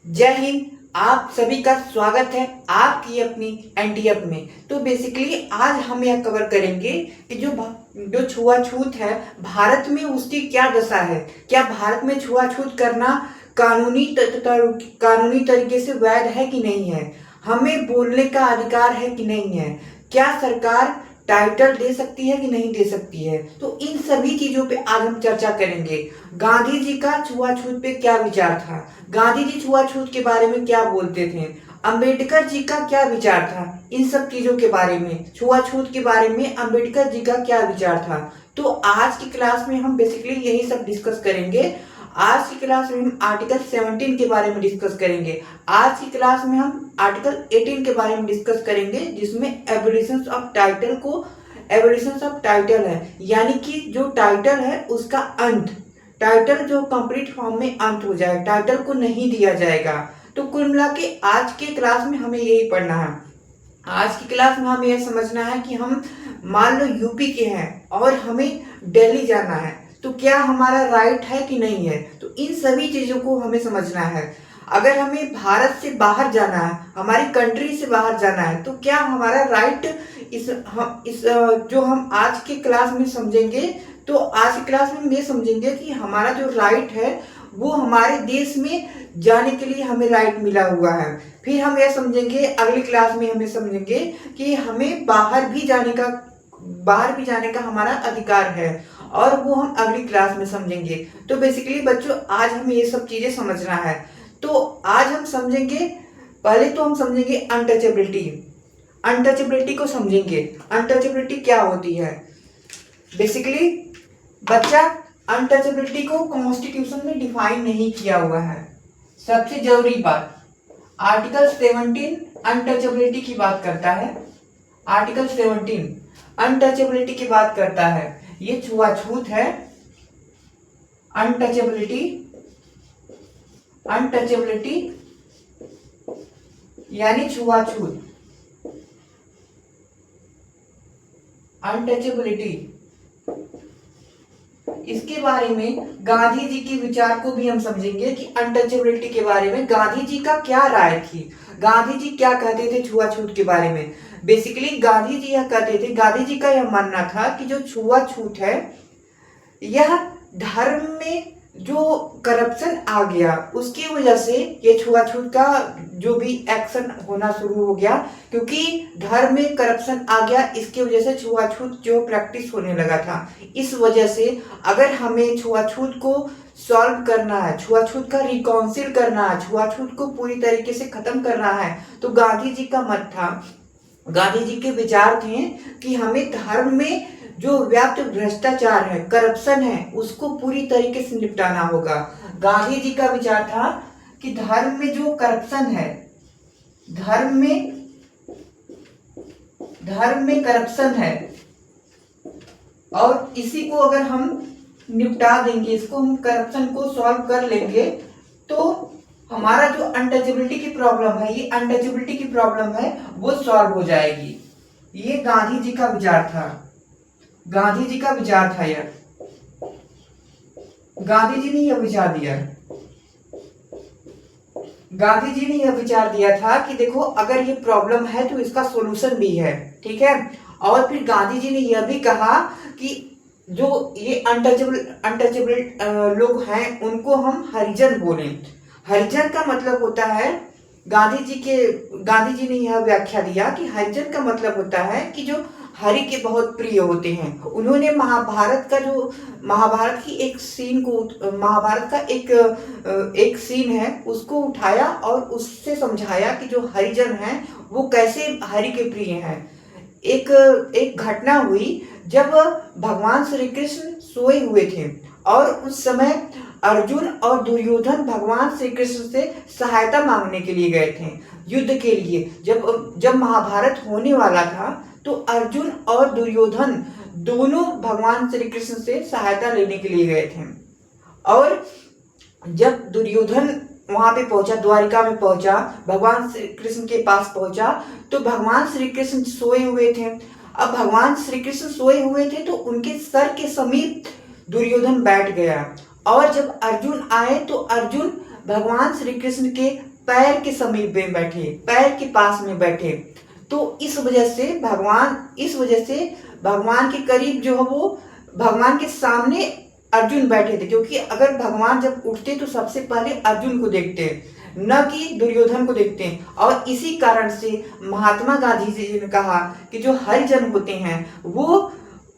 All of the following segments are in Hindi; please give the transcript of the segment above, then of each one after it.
जय हिंद। आप सभी का स्वागत है आपकी अपनी एनटीएफ में। तो बेसिकली आज हम यह कवर करेंगे कि जो छुआछूत है भारत में उसकी क्या दशा है। क्या भारत में छुआछूत करना कानूनी तरीके से वैध है कि नहीं है। हमें बोलने का अधिकार है कि नहीं है। क्या सरकार टाइटल दे सकती है कि नहीं दे सकती है। तो इन सभी चीजों पे आज हम चर्चा करेंगे। गांधी जी का छुआछूत पे क्या विचार था, गांधी जी छुआछूत के बारे में क्या बोलते थे, अंबेडकर जी का क्या विचार था, इन सब चीजों के बारे में, छुआछूत के बारे में अंबेडकर जी का क्या विचार था। तो आज की क्लास में हम बेसिकली यही सब डिस्कस करेंगे। आज की क्लास में हम आर्टिकल 17 के बारे में डिस्कस करेंगे। आज की क्लास में हम आर्टिकल 18 के बारे में डिस्कस करेंगे, जिसमें एबोलिशन ऑफ टाइटल को एबोलिशन ऑफ टाइटल है, यानी कि जो टाइटल है उसका अंत, टाइटल जो कंप्लीट फॉर्म में अंत हो जाए, टाइटल को नहीं दिया जाएगा। तो कुल मिला के आज के क्लास में हमें यही पढ़ना है। आज की क्लास में हमें यह समझना है कि हम मान लो यूपी के हैं और हमें दिल्ली जाना है, तो क्या हमारा राइट है कि नहीं है। तो इन सभी चीजों को हमें समझना है। अगर हमें भारत से बाहर जाना है, हमारी कंट्री से बाहर जाना है, तो क्या हमारा राइट जो हम आज के क्लास में समझेंगे। तो आज की क्लास में ये समझेंगे कि हमारा जो राइट है वो हमारे देश में जाने के लिए हमें राइट मिला हुआ है। फिर हम यह समझेंगे, अगली क्लास में हमें समझेंगे कि हमें बाहर भी जाने का हमारा अधिकार है, और वो हम अगली क्लास में समझेंगे। तो बेसिकली बच्चों आज हमें ये सब चीजें समझना है। तो आज हम समझेंगे, पहले तो हम समझेंगे अनटचेबिलिटी। अनटचेबिलिटी को समझेंगे। अनटचेबिलिटी क्या होती है। बेसिकली बच्चा, अनटचेबिलिटी को कॉन्स्टिट्यूशन में डिफाइन नहीं किया हुआ है। सबसे जरूरी बात, आर्टिकल 17 अनटचेबिलिटी की बात करता है। आर्टिकल 17 अनटचेबिलिटी की बात करता है। ये छुआछूत है। अनटचेबिलिटी अनटचेबिलिटी यानी छुआछूत। अनटचेबिलिटी, इसके बारे में गांधी जी के विचार को भी हम समझेंगे कि अनटचेबिलिटी के बारे में गांधी जी का क्या राय थी, गांधी जी क्या कहते थे छुआछूत के बारे में। बेसिकली गांधी जी यह कहते थे, गांधी जी का यह मानना था कि जो छुआछूत है यह धर्म में जो करप्शन आ गया उसकी वजह से ये छुआछूत का जो भी एक्शन होना शुरू हो गया, क्योंकि धर्म में करप्शन आ गया, इसकी वजह से छुआछूत जो प्रैक्टिस होने लगा था। इस वजह से अगर हमें छुआछूत को सॉल्व करना है, छुआछूत का रिकाउंसिल करना है, छुआछूत को पूरी तरीके से खत्म करना है, तो गांधी जी का मत था, गांधी जी के विचार थे कि हमें धर्म में जो व्याप्त भ्रष्टाचार है, करप्शन है, उसको पूरी तरीके से निपटाना होगा। गांधी जी का विचार था कि धर्म में जो करप्शन है, धर्म में करप्शन है, और इसी को अगर हम निपटा देंगे, इसको हम करप्शन को सॉल्व कर लेंगे, तो हमारा जो अनटचेबिलिटी की प्रॉब्लम है, ये अनटचेबिलिटी की प्रॉब्लम है, वो सॉल्व हो जाएगी। ये गांधी जी का विचार था। गांधी जी का विचार था यह। गांधी जी ने यह विचार दिया। गांधी जी ने यह विचार दिया था कि देखो अगर ये प्रॉब्लम है तो इसका सॉल्यूशन भी है, ठीक है। और फिर गांधी जी ने यह भी कहा कि जो ये अनटचेबल लोग हैं उनको हम हरिजन बोलें। हरिजन का मतलब होता है, गांधी जी ने यह व्याख्या दिया कि हरिजन का मतलब होता है कि जो हरि के बहुत प्रिय होते हैं। उन्होंने महाभारत की एक सीन को, महाभारत का एक सीन है उसको उठाया और उससे समझाया कि जो हरिजन हैं वो कैसे हरि के प्रिय हैं। एक घटना हुई जब भगवान श्री कृष्ण सोए हुए थे, और उस समय अर्जुन और दुर्योधन भगवान श्री कृष्ण से सहायता मांगने के लिए गए थे युद्ध के लिए। जब महाभारत होने वाला था तो अर्जुन और दुर्योधन दोनों भगवान श्री कृष्ण से सहायता लेने के लिए गए थे। और जब दुर्योधन वहां पे पहुंचा, द्वारिका में पहुंचा, भगवान श्री कृष्ण के पास पहुंचा, तो भगवान श्री कृष्ण सोए हुए थे। अब भगवान श्री कृष्ण सोए हुए थे तो उनके सर के समीप दुर्योधन बैठ गया, और जब अर्जुन आए तो अर्जुन भगवान श्री कृष्ण के पैर के समीप में बैठे, पैर के पास में बैठे। तो इस वजह से भगवान के करीब जो है वो भगवान के सामने अर्जुन बैठे थे, क्योंकि अगर भगवान जब उठते तो सबसे पहले अर्जुन को देखते, न कि दुर्योधन को देखते हैं। और इसी कारण से महात्मा गांधी जी ने कहा कि जो हरिजन होते हैं वो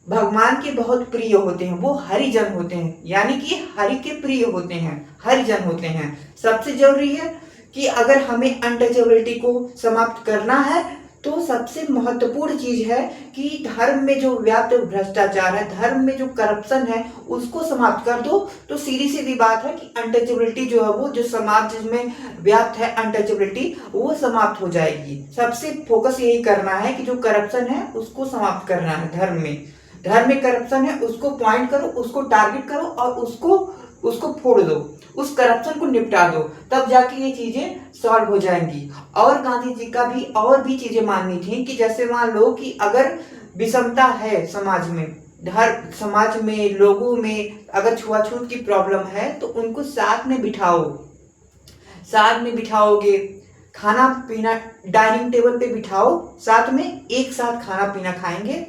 भगवान के बहुत प्रिय होते हैं, वो हरिजन होते हैं, यानी कि हरि के प्रिय होते हैं, हरिजन होते हैं। सबसे जरूरी है कि अगर हमें अनटचेबिलिटी को समाप्त करना है तो सबसे महत्वपूर्ण चीज है कि धर्म में जो व्याप्त भ्रष्टाचार है, धर्म में जो करप्शन है, उसको समाप्त कर दो। तो सीधी सीधी बात है कि अनटचेबिलिटी जो है वो जो समाज में व्याप्त है अनटचेबिलिटी, वो समाप्त हो जाएगी। सबसे फोकस यही करना है कि जो करप्शन है उसको समाप्त करना है। धर्म में करप्शन है उसको पॉइंट करो, उसको टारगेट करो और उसको फोड़ दो, उस करप्शन को निपटा दो, तब जाके ये चीजें सॉल्व हो जाएंगी। और गांधी जी का भी और भी चीजें माननी थी कि जैसे मान लो कि अगर विषमता है समाज में, लोगों में अगर छुआछूत की प्रॉब्लम है तो उनको साथ में बिठाओगे, खाना पीना डाइनिंग टेबल पे बिठाओ, साथ में एक साथ खाना पीना खाएंगे।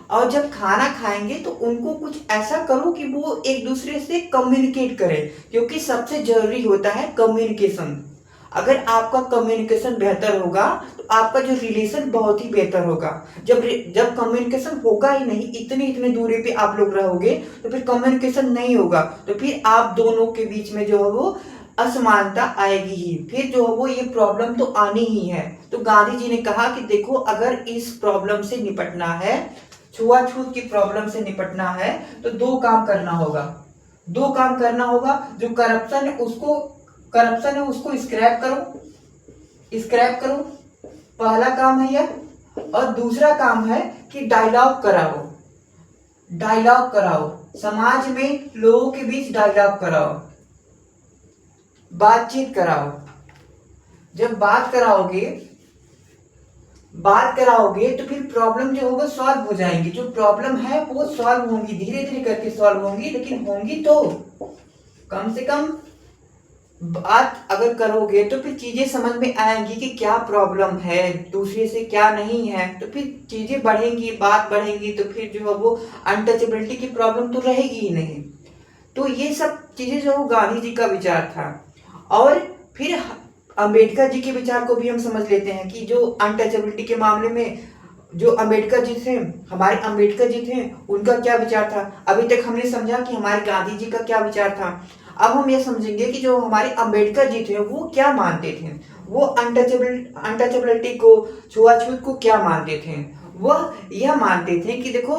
और जब खाना खाएंगे तो उनको कुछ ऐसा करो कि वो एक दूसरे से कम्युनिकेट करें, क्योंकि सबसे जरूरी होता है कम्युनिकेशन। अगर आपका कम्युनिकेशन बेहतर होगा तो आपका जो रिलेशन बहुत ही बेहतर होगा। जब कम्युनिकेशन होगा ही नहीं, इतनी दूरी पे आप लोग रहोगे तो फिर कम्युनिकेशन नहीं होगा, तो फिर आप दोनों के बीच में जो है वो असमानता आएगी ही, फिर जो है वो ये प्रॉब्लम तो आनी ही है। तो गांधी जी ने कहा कि देखो, अगर इस प्रॉब्लम से निपटना है, छुआछूत की प्रॉब्लम से निपटना है, तो दो काम करना होगा। जो करप्शन है उसको स्क्रैप करो, पहला काम है यह। और दूसरा काम है कि डायलॉग कराओ, समाज में लोगों के बीच डायलॉग कराओ, बातचीत कराओ। जब बात कराओगे तो फिर प्रॉब्लम जो होगा सॉल्व हो जाएंगी। जो प्रॉब्लम है वो सॉल्व होंगी, धीरे धीरे करके सॉल्व होंगी, लेकिन होंगी तो कम से कम बात अगर करोगे तो फिर चीजें समझ में आएंगी कि क्या प्रॉब्लम है, दूसरे से क्या नहीं है, तो फिर चीजें बढ़ेंगी, बात बढ़ेंगी, तो फिर जो है वो अनटचेबिलिटी की प्रॉब्लम तो रहेगी ही नहीं। तो ये सब चीजें जो गांधी जी का विचार था। और फिर अंबेडकर जी के विचार को भी हम समझ लेते हैं कि जो अनटचेबिलिटी के मामले में जो हमारे अंबेडकर जी थे, उनका क्या विचार था। अभी तक हमने समझा कि हमारे गांधी जी का क्या विचार था। अब हम ये समझेंगे कि जो हमारे अंबेडकर जी थे वो क्या मानते थे, वो अनटचेबिलिटी को, छुआछूत को क्या मानते थे। वह यह मानते थे कि देखो,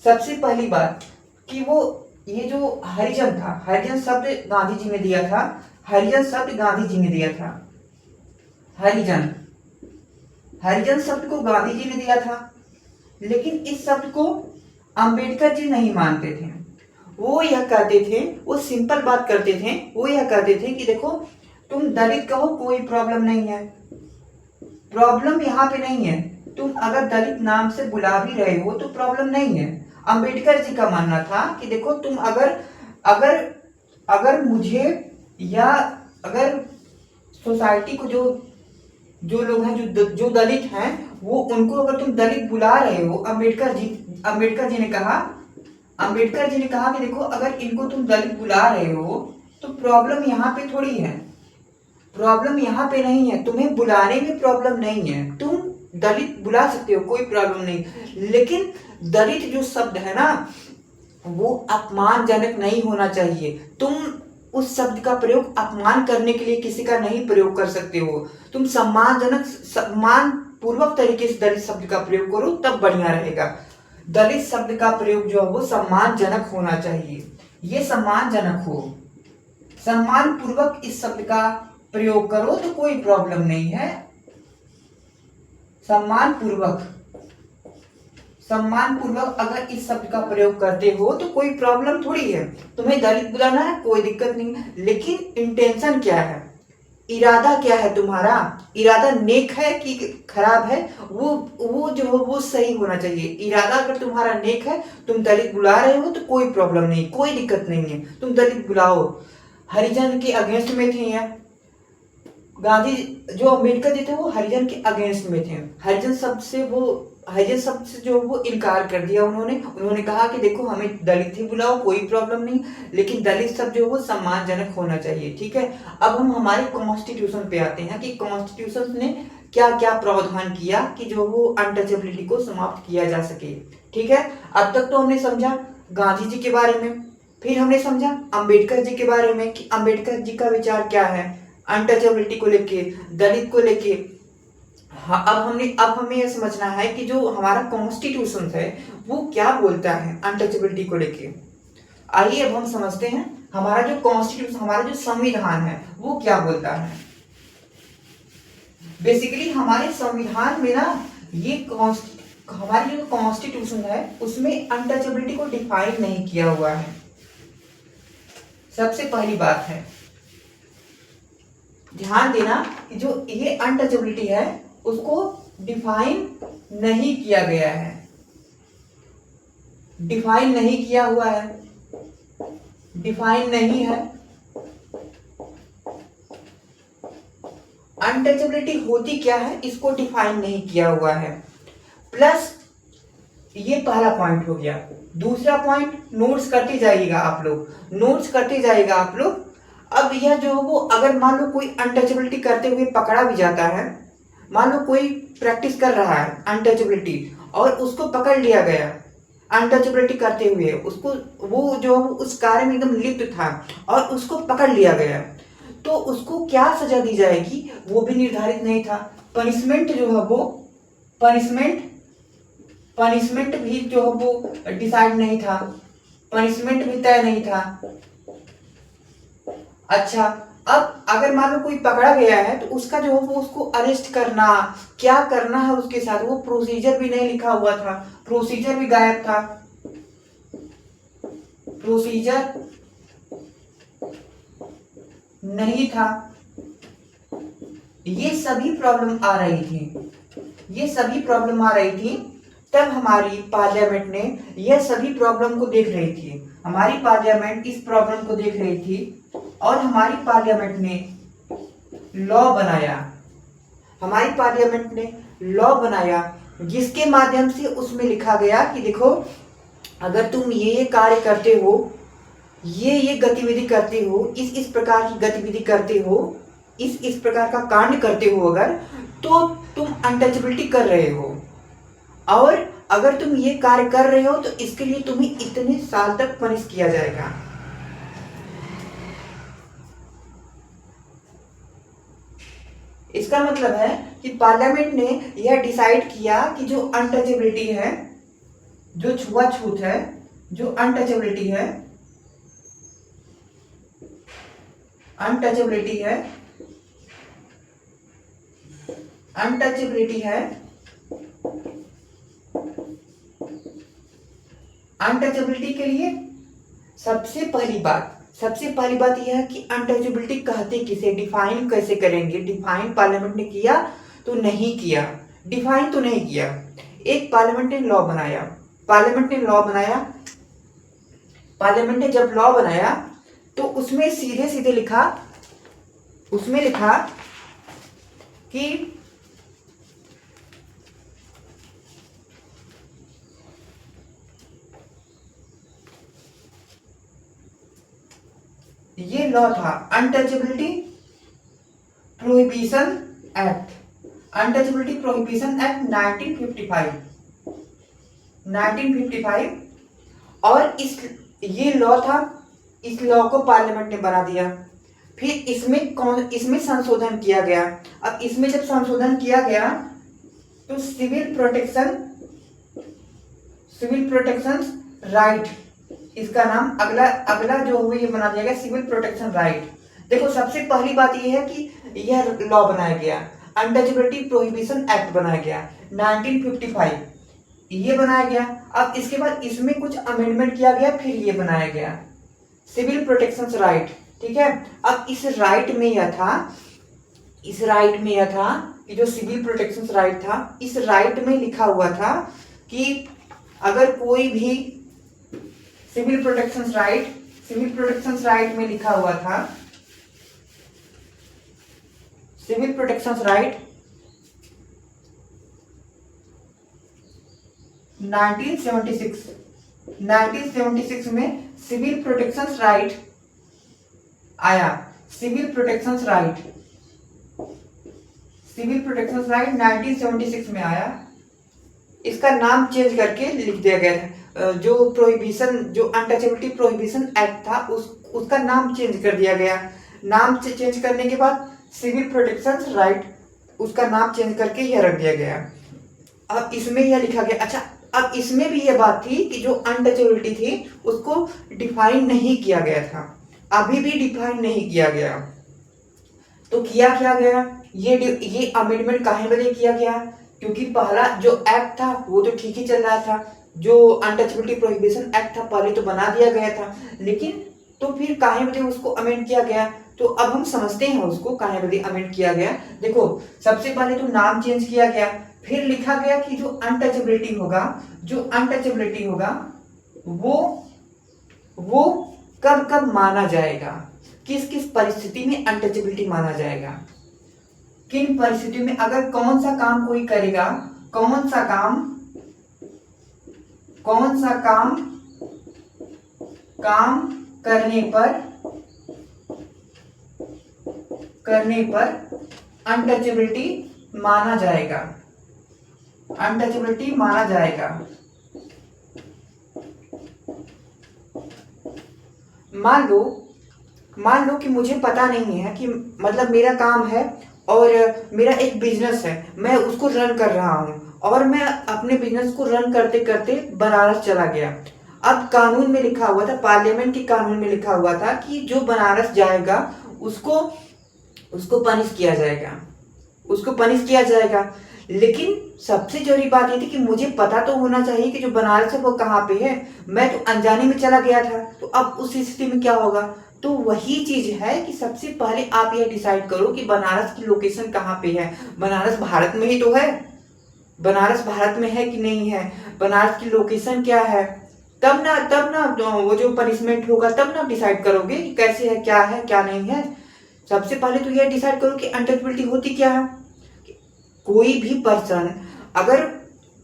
सबसे पहली बात कि वो ये जो हरिजन था, हरिजन शब्द गांधी जी ने दिया था, हरिजन शब्द को गांधी जी ने दिया था, लेकिन इस शब्द को अंबेडकर जी नहीं मानते थे। वो यह कहते थे, वो सिंपल बात करते थे, वो यह कहते थे कि देखो, तुम दलित कहो कोई प्रॉब्लम नहीं है, प्रॉब्लम यहाँ पे नहीं है। तुम अगर दलित नाम से बुला भी रहे हो तो प्रॉब्लम नहीं है। अंबेडकर जी का मानना था कि देखो, तुम अगर मुझे या अगर सोसाइटी को जो लोग हैं जो दलित हैं, वो उनको अगर तुम दलित बुला रहे हो, अंबेडकर जी ने कहा कि देखो, अगर इनको तुम दलित बुला रहे हो तो प्रॉब्लम यहाँ पे थोड़ी है, प्रॉब्लम यहाँ पे नहीं है, तुम्हें बुलाने में प्रॉब्लम नहीं है, तुम दलित बुला सकते हो, कोई प्रॉब्लम नहीं। लेकिन दलित जो शब्द है ना, वो अपमानजनक नहीं होना चाहिए। तुम उस शब्द का प्रयोग अपमान करने के लिए किसी का नहीं प्रयोग कर सकते हो। तुम सम्मान पूर्वक तरीके से दलित शब्द का प्रयोग करो, तब बढ़िया रहेगा। दलित शब्द का प्रयोग जो है वो सम्मानजनक होना चाहिए, ये सम्मानजनक हो, सम्मान पूर्वक इस शब्द का प्रयोग करो तो कोई प्रॉब्लम नहीं है। सम्मान पूर्वक अगर इस शब्द का प्रयोग करते हो तो कोई प्रॉब्लम थोड़ी है। तुम्हें दलित बुलाना है, कोई दिक्कत नहीं है, लेकिन इंटेंशन क्या है, इरादा क्या है तुम्हारा, इरादा नेक है कि खराब है, वो जो है वो सही होना चाहिए। इरादा अगर तुम्हारा नेक है, तुम दलित बुला रहे हो तो कोई प्रॉब्लम नहीं, कोई दिक्कत नहीं है, तुम दलित बुलाओ। हरिजन के अगेंस्ट में थे या गांधी जो अम्बेडकर जी थे वो हरिजन के अगेंस्ट में थे। हरिजन शब्द से जो वो इनकार कर दिया उन्होंने कहा कि देखो हमें दलित ही बुलाओ, कोई प्रॉब्लम नहीं, लेकिन दलित शब्द जो वो सम्मानजनक होना चाहिए। ठीक है, अब हम हमारे कॉन्स्टिट्यूशन पे आते हैं कि कॉन्स्टिट्यूशन ने क्या क्या प्रावधान किया कि जो वो अनटचेबिलिटी को समाप्त किया जा सके। ठीक है, अब तक तो हमने समझा गांधी जी के बारे में, फिर हमने समझा अंबेडकर जी के बारे में कि अंबेडकर जी का विचार क्या है अनटचेबिलिटी को लेके, दलित को लेके। हाँ, अब हमें यह समझना है कि जो हमारा कॉन्स्टिट्यूशन है वो क्या बोलता है अनटचेबिलिटी को लेके। आइए अब हम समझते हैं हमारा जो कॉन्स्टिट्यूशन, हमारा जो संविधान है वो क्या बोलता है। बेसिकली हमारे संविधान में ना हमारी जो कॉन्स्टिट्यूशन है उसमें अनटचेबिलिटी को डिफाइन नहीं किया हुआ है। सबसे पहली बात है ध्यान देना कि जो ये अनटचेबिलिटी है उसको डिफाइन नहीं किया गया है, डिफाइन नहीं किया हुआ है, डिफाइन नहीं है। अनटचेबिलिटी होती क्या है इसको डिफाइन नहीं किया हुआ है। प्लस ये पहला पॉइंट हो गया। दूसरा पॉइंट नोट्स करते जाइएगा आप लोग, नोट्स करते जाइएगा आप लोग। अब यह जो वो अगर मान लो कोई अनटचेबिलिटी करते हुए पकड़ा भी जाता है, मान लो कोई प्रैक्टिस कर रहा है अनटचेबिलिटी और उसको पकड़ लिया गया अनटचेबिलिटी करते हुए, उसको वो जो उस कार्य में एकदम लिप्त था और उसको पकड़ लिया गया, तो उसको क्या सजा दी जाएगी वो भी निर्धारित नहीं था। पनिशमेंट जो है वो पनिशमेंट भी जो है वो डिसाइड नहीं था, पनिशमेंट भी तय नहीं था। अच्छा, अब अगर मान लो कोई पकड़ा गया है तो उसका जो है वो उसको अरेस्ट करना, क्या करना है उसके साथ वो प्रोसीजर भी नहीं लिखा हुआ था, प्रोसीजर भी गायब था, प्रोसीजर नहीं था। ये सभी प्रॉब्लम आ रही थी, ये सभी प्रॉब्लम आ रही थी। तब हमारी पार्लियामेंट ने यह सभी प्रॉब्लम को देख रही थी, हमारी पार्लियामेंट इस प्रॉब्लम को देख रही थी और हमारी पार्लियामेंट ने लॉ बनाया, हमारी पार्लियामेंट ने लॉ बनाया जिसके माध्यम से उसमें लिखा गया कि देखो अगर तुम ये कार्य करते हो, ये गतिविधि करते हो, इस प्रकार की गतिविधि करते हो, इस प्रकार का कांड करते हो अगर, तो तुम अनटचेबिलिटी कर रहे हो और अगर तुम ये कार्य कर रहे हो तो इसके लिए तुम्हें इतने साल तक पनिश किया जाएगा। इसका मतलब है कि पार्लियामेंट ने यह डिसाइड किया कि जो अनटचेबिलिटी है, जो छुआछूत है, जो अनटचेबिलिटी है, अनटचेबिलिटी है, अनटचेबिलिटी है, अनटचेबिलिटी के लिए सबसे पहली बात यह है कि अनटचेबिलिटी कहते किसे, डिफाइन कैसे करेंगे। डिफाइन पार्लियामेंट ने किया तो नहीं किया, डिफाइन तो नहीं किया। एक पार्लियामेंट ने लॉ बनाया, पार्लियामेंट ने जब लॉ बनाया तो उसमें सीधे सीधे लिखा, उसमें लिखा कि ये लॉ था untouchability prohibition act, untouchability prohibition act 1955 और ये लॉ था, इस लॉ को पार्लियामेंट ने बना दिया। फिर इसमें संशोधन किया गया। अब इसमें जब संशोधन किया गया तो सिविल प्रोटेक्शन राइट, इसका नाम अगला जो हुआ ये बना दिया गया सिविल प्रोटेक्शन राइट। देखो सबसे पहली बात ये है कि यह लॉ बनाया गया, अनटचेबिलिटी प्रोहिबिशन एक्ट बनाया गया 1955, ये बनाया गया। अब इसके बाद इसमें कुछ अमेंडमेंट किया गया, फिर ये बनाया गया सिविल प्रोटेक्शन राइट। ठीक है, अब इस राइट में यह था कि जो सिविल प्रोटेक्शन राइट था, इस राइट में लिखा हुआ था कि अगर कोई भी सिविल प्रोटेक्शन राइट में लिखा हुआ था, सिविल प्रोटेक्शन राइट 1976 में सिविल प्रोटेक्शन राइट आया। सिविल प्रोटेक्शन राइट 1976 में आया। इसका नाम चेंज करके लिख दिया गया था। जो प्रोहिबिशन, जो अनटचेबिलिटी प्रोहिबिशन एक्ट था उसका नाम चेंज कर दिया गया। नाम से चेंज करने के बाद सिविल प्रोटेक्शन राइट उसका नाम चेंज करके यह रख दिया गया। अब इसमें यह लिखा गया। अच्छा, अब इसमें भी यह बात थी कि जो अनटचेबिलिटी थी उसको डिफाइन नहीं किया गया था, अभी भी डिफाइन नहीं किया गया। तो किया क्या गया, ये अमेंडमेंट काहे वजह किया गया, क्योंकि पहला जो एक्ट था वो तो ठीक ही चल रहा था। जो अनटचेबिलिटी प्रोहिबिशन एक्ट था पहले तो बना दिया गया था, लेकिन तो फिर काहे वजह उसको अमेंड किया गया। तो अब हम समझते हैं उसको काहे वजह अमेंड किया गया। देखो, सबसे पहले तो नाम चेंज किया गया, फिर लिखा गया कि जो अनटचेबिलिटी होगा वो कब कब माना जाएगा, किस किस परिस्थिति में अनटचेबिलिटी माना जाएगा, किन परिस्थितियों में, अगर कौन सा काम कोई करेगा, कौन सा काम करने पर अनटचेबिलिटी माना जाएगा। मान लो कि मुझे पता नहीं है कि मतलब मेरा काम है और मेरा एक बिजनेस है, मैं उसको रन कर रहा हूं और मैं अपने बिजनेस को रन करते करते बनारस चला गया। अब कानून में लिखा हुआ था, पार्लियामेंट के कानून में लिखा हुआ था कि जो बनारस जाएगा उसको पनिश किया जाएगा। लेकिन सबसे जरूरी बात ये थी कि मुझे पता तो होना चाहिए कि जो बनारस है वो कहाँ पे है। मैं तो अनजाने में चला गया था, तो अब उस स्थिति में क्या होगा। तो वही चीज है कि सबसे पहले आप ये डिसाइड करो कि बनारस की लोकेशन कहाँ पे है। बनारस भारत में ही तो है, बनारस भारत में है कि नहीं है, बनारस की लोकेशन क्या है, तब ना वो जो पनिशमेंट होगा तब ना डिसाइड करोगे कि कैसे है क्या नहीं है। सबसे पहले तो यह डिसाइड करो कि अनटचेबिलिटी होती क्या है। कोई भी पर्सन अगर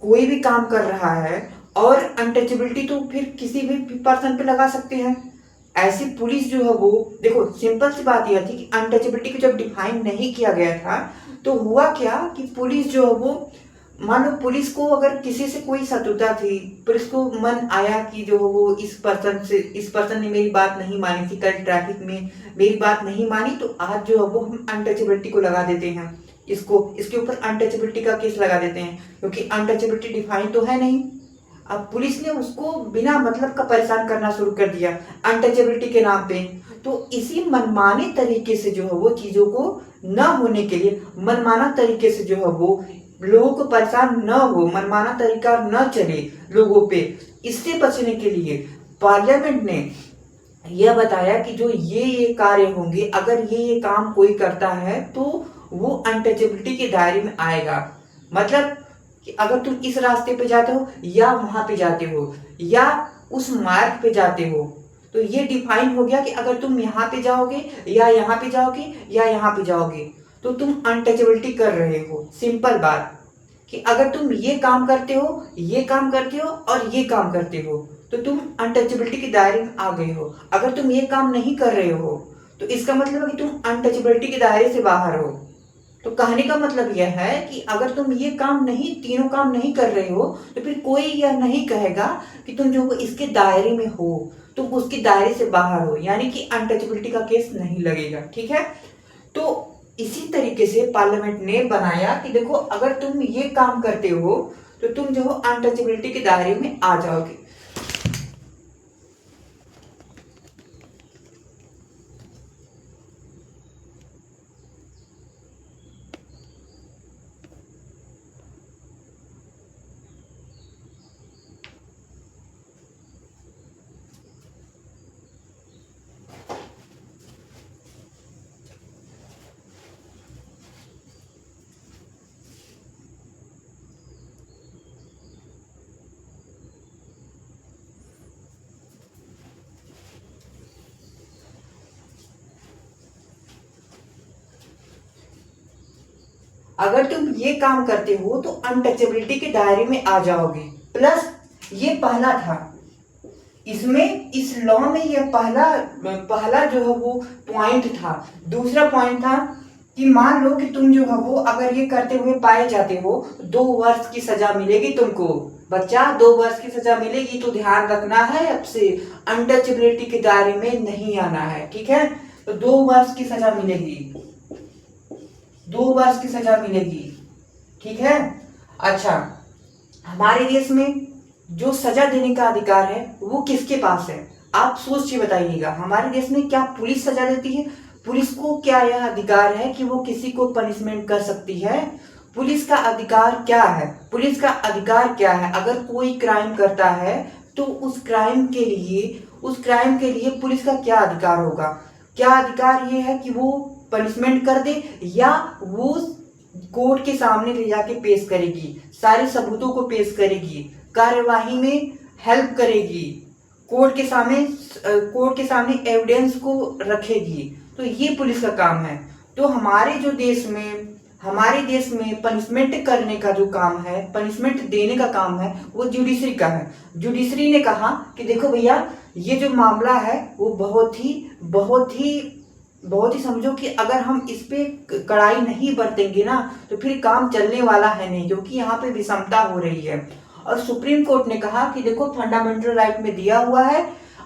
कोई भी काम कर रहा है और अनटचेबिलिटी तो फिर किसी भी पर्सन पे लगा सकते हैं। ऐसी पुलिस जो है वो, देखो सिंपल सी बात यह थी कि अनटचेबिलिटी को जब डिफाइन नहीं किया गया था तो हुआ क्या कि पुलिस जो है वो, मान लो पुलिस को अगर किसी से कोई शत्रुता थी, पुलिस को मन आया कि जो है वो इस पर्सन ने मेरी बात नहीं मानी थी, कल ट्रैफिक में मेरी बात नहीं मानी, तो आज जो है वो हम अनटचेबिलिटी को लगा देते हैं, इसके ऊपर अनटचेबिलिटी का केस लगा देते हैं, क्योंकि अनटचेबिलिटी डिफाइन तो है नहीं। अब पुलिस ने उसको बिना मतलब का परेशान करना शुरू कर दिया अनटचेबिलिटी के नाम पे। तो इसी मनमाने तरीके से जो है वो चीजों को न होने के लिए, मनमाना तरीके से जो है वो लोगों को परेशान न हो, मनमाना तरीका न चले लोगों पे, इससे बचने के लिए पार्लियामेंट ने यह बताया कि जो ये कार्य होंगे, अगर ये काम कोई करता है तो वो अनटचेबिलिटी के दायरे में आएगा। मतलब कि अगर तुम इस रास्ते पे जाते हो या वहां पे जाते हो या उस मार्ग पे जाते हो, तो ये डिफाइन हो गया कि अगर तुम यहाँ पे जाओगे या यहाँ पे जाओगे या यहाँ पे जाओगे तो तुम अनटचेबिलिटी कर रहे हो। सिंपल बात कि अगर तुम ये काम करते हो और ये काम करते हो तो तुम अनटचेबिलिटी के दायरे में आ गए हो। अगर तुम ये काम नहीं कर रहे हो तो इसका मतलब है कि तुम अनटचेबिलिटी के दायरे से बाहर हो। तो कहने का मतलब यह है कि अगर तुम ये तीनों काम नहीं कर रहे हो तो फिर कोई यह नहीं कहेगा कि तुम जो इसके दायरे में हो, तुम उसके दायरे से बाहर हो, यानी कि अनटचेबिलिटी का केस नहीं लगेगा। ठीक है, तो इसी तरीके से पार्लियामेंट ने बनाया कि देखो अगर तुम ये काम करते हो तो तुम जो अनटचेबिलिटी के दायरे में आ जाओगे। अगर तुम ये काम करते हो तो अनटचेबिलिटी के दायरे में आ जाओगे। प्लस ये पहला था, इसमें इस लॉ में ये पहला जो है वो पॉइंट था। दूसरा पॉइंट था कि मान लो कि तुम जो है वो अगर ये करते हुए पाए जाते हो 2 वर्ष की सजा मिलेगी तुमको। बच्चा 2 वर्ष की सजा मिलेगी, तो ध्यान रखना है अब से अनटचेबिलिटी के दायरे में नहीं आना है, ठीक है। तो 2 वर्ष की सजा मिलेगी, 2 वर्ष की सजा मिलेगी, ठीक है। अच्छा, हमारे देश में जो सजा देने का अधिकार है वो किसके पास है? आप सोच के बताइएगा। हमारे देश में क्या पुलिस सजा देती है? पुलिस को क्या यह अधिकार है कि वो किसी को पनिशमेंट कर सकती है? पुलिस का अधिकार क्या है? पुलिस का अधिकार क्या है? अगर कोई क्राइम करता है तो उस क्राइम के लिए पुलिस का क्या अधिकार होगा? क्या अधिकार ये है कि वो पनिशमेंट कर दे, या वो कोर्ट के सामने ले जाके पेश करेगी, सारे सबूतों को पेश करेगी, कार्यवाही में हेल्प करेगी, कोर्ट के सामने एविडेंस को रखेगी। तो ये पुलिस का काम है। तो हमारे देश में पनिशमेंट करने का जो काम है, पनिशमेंट देने का काम है, वो जुडिशरी का है। जुडिशरी ने कहा कि देखो भैया, ये जो मामला है वो बहुत ही समझो कि अगर हम इस पे कड़ाई नहीं बरतेंगे ना तो फिर काम चलने वाला है नहीं, क्योंकि यहाँ पे विषमता हो रही है। और सुप्रीम कोर्ट ने कहा कि देखो, फंडामेंटल राइट में दिया हुआ है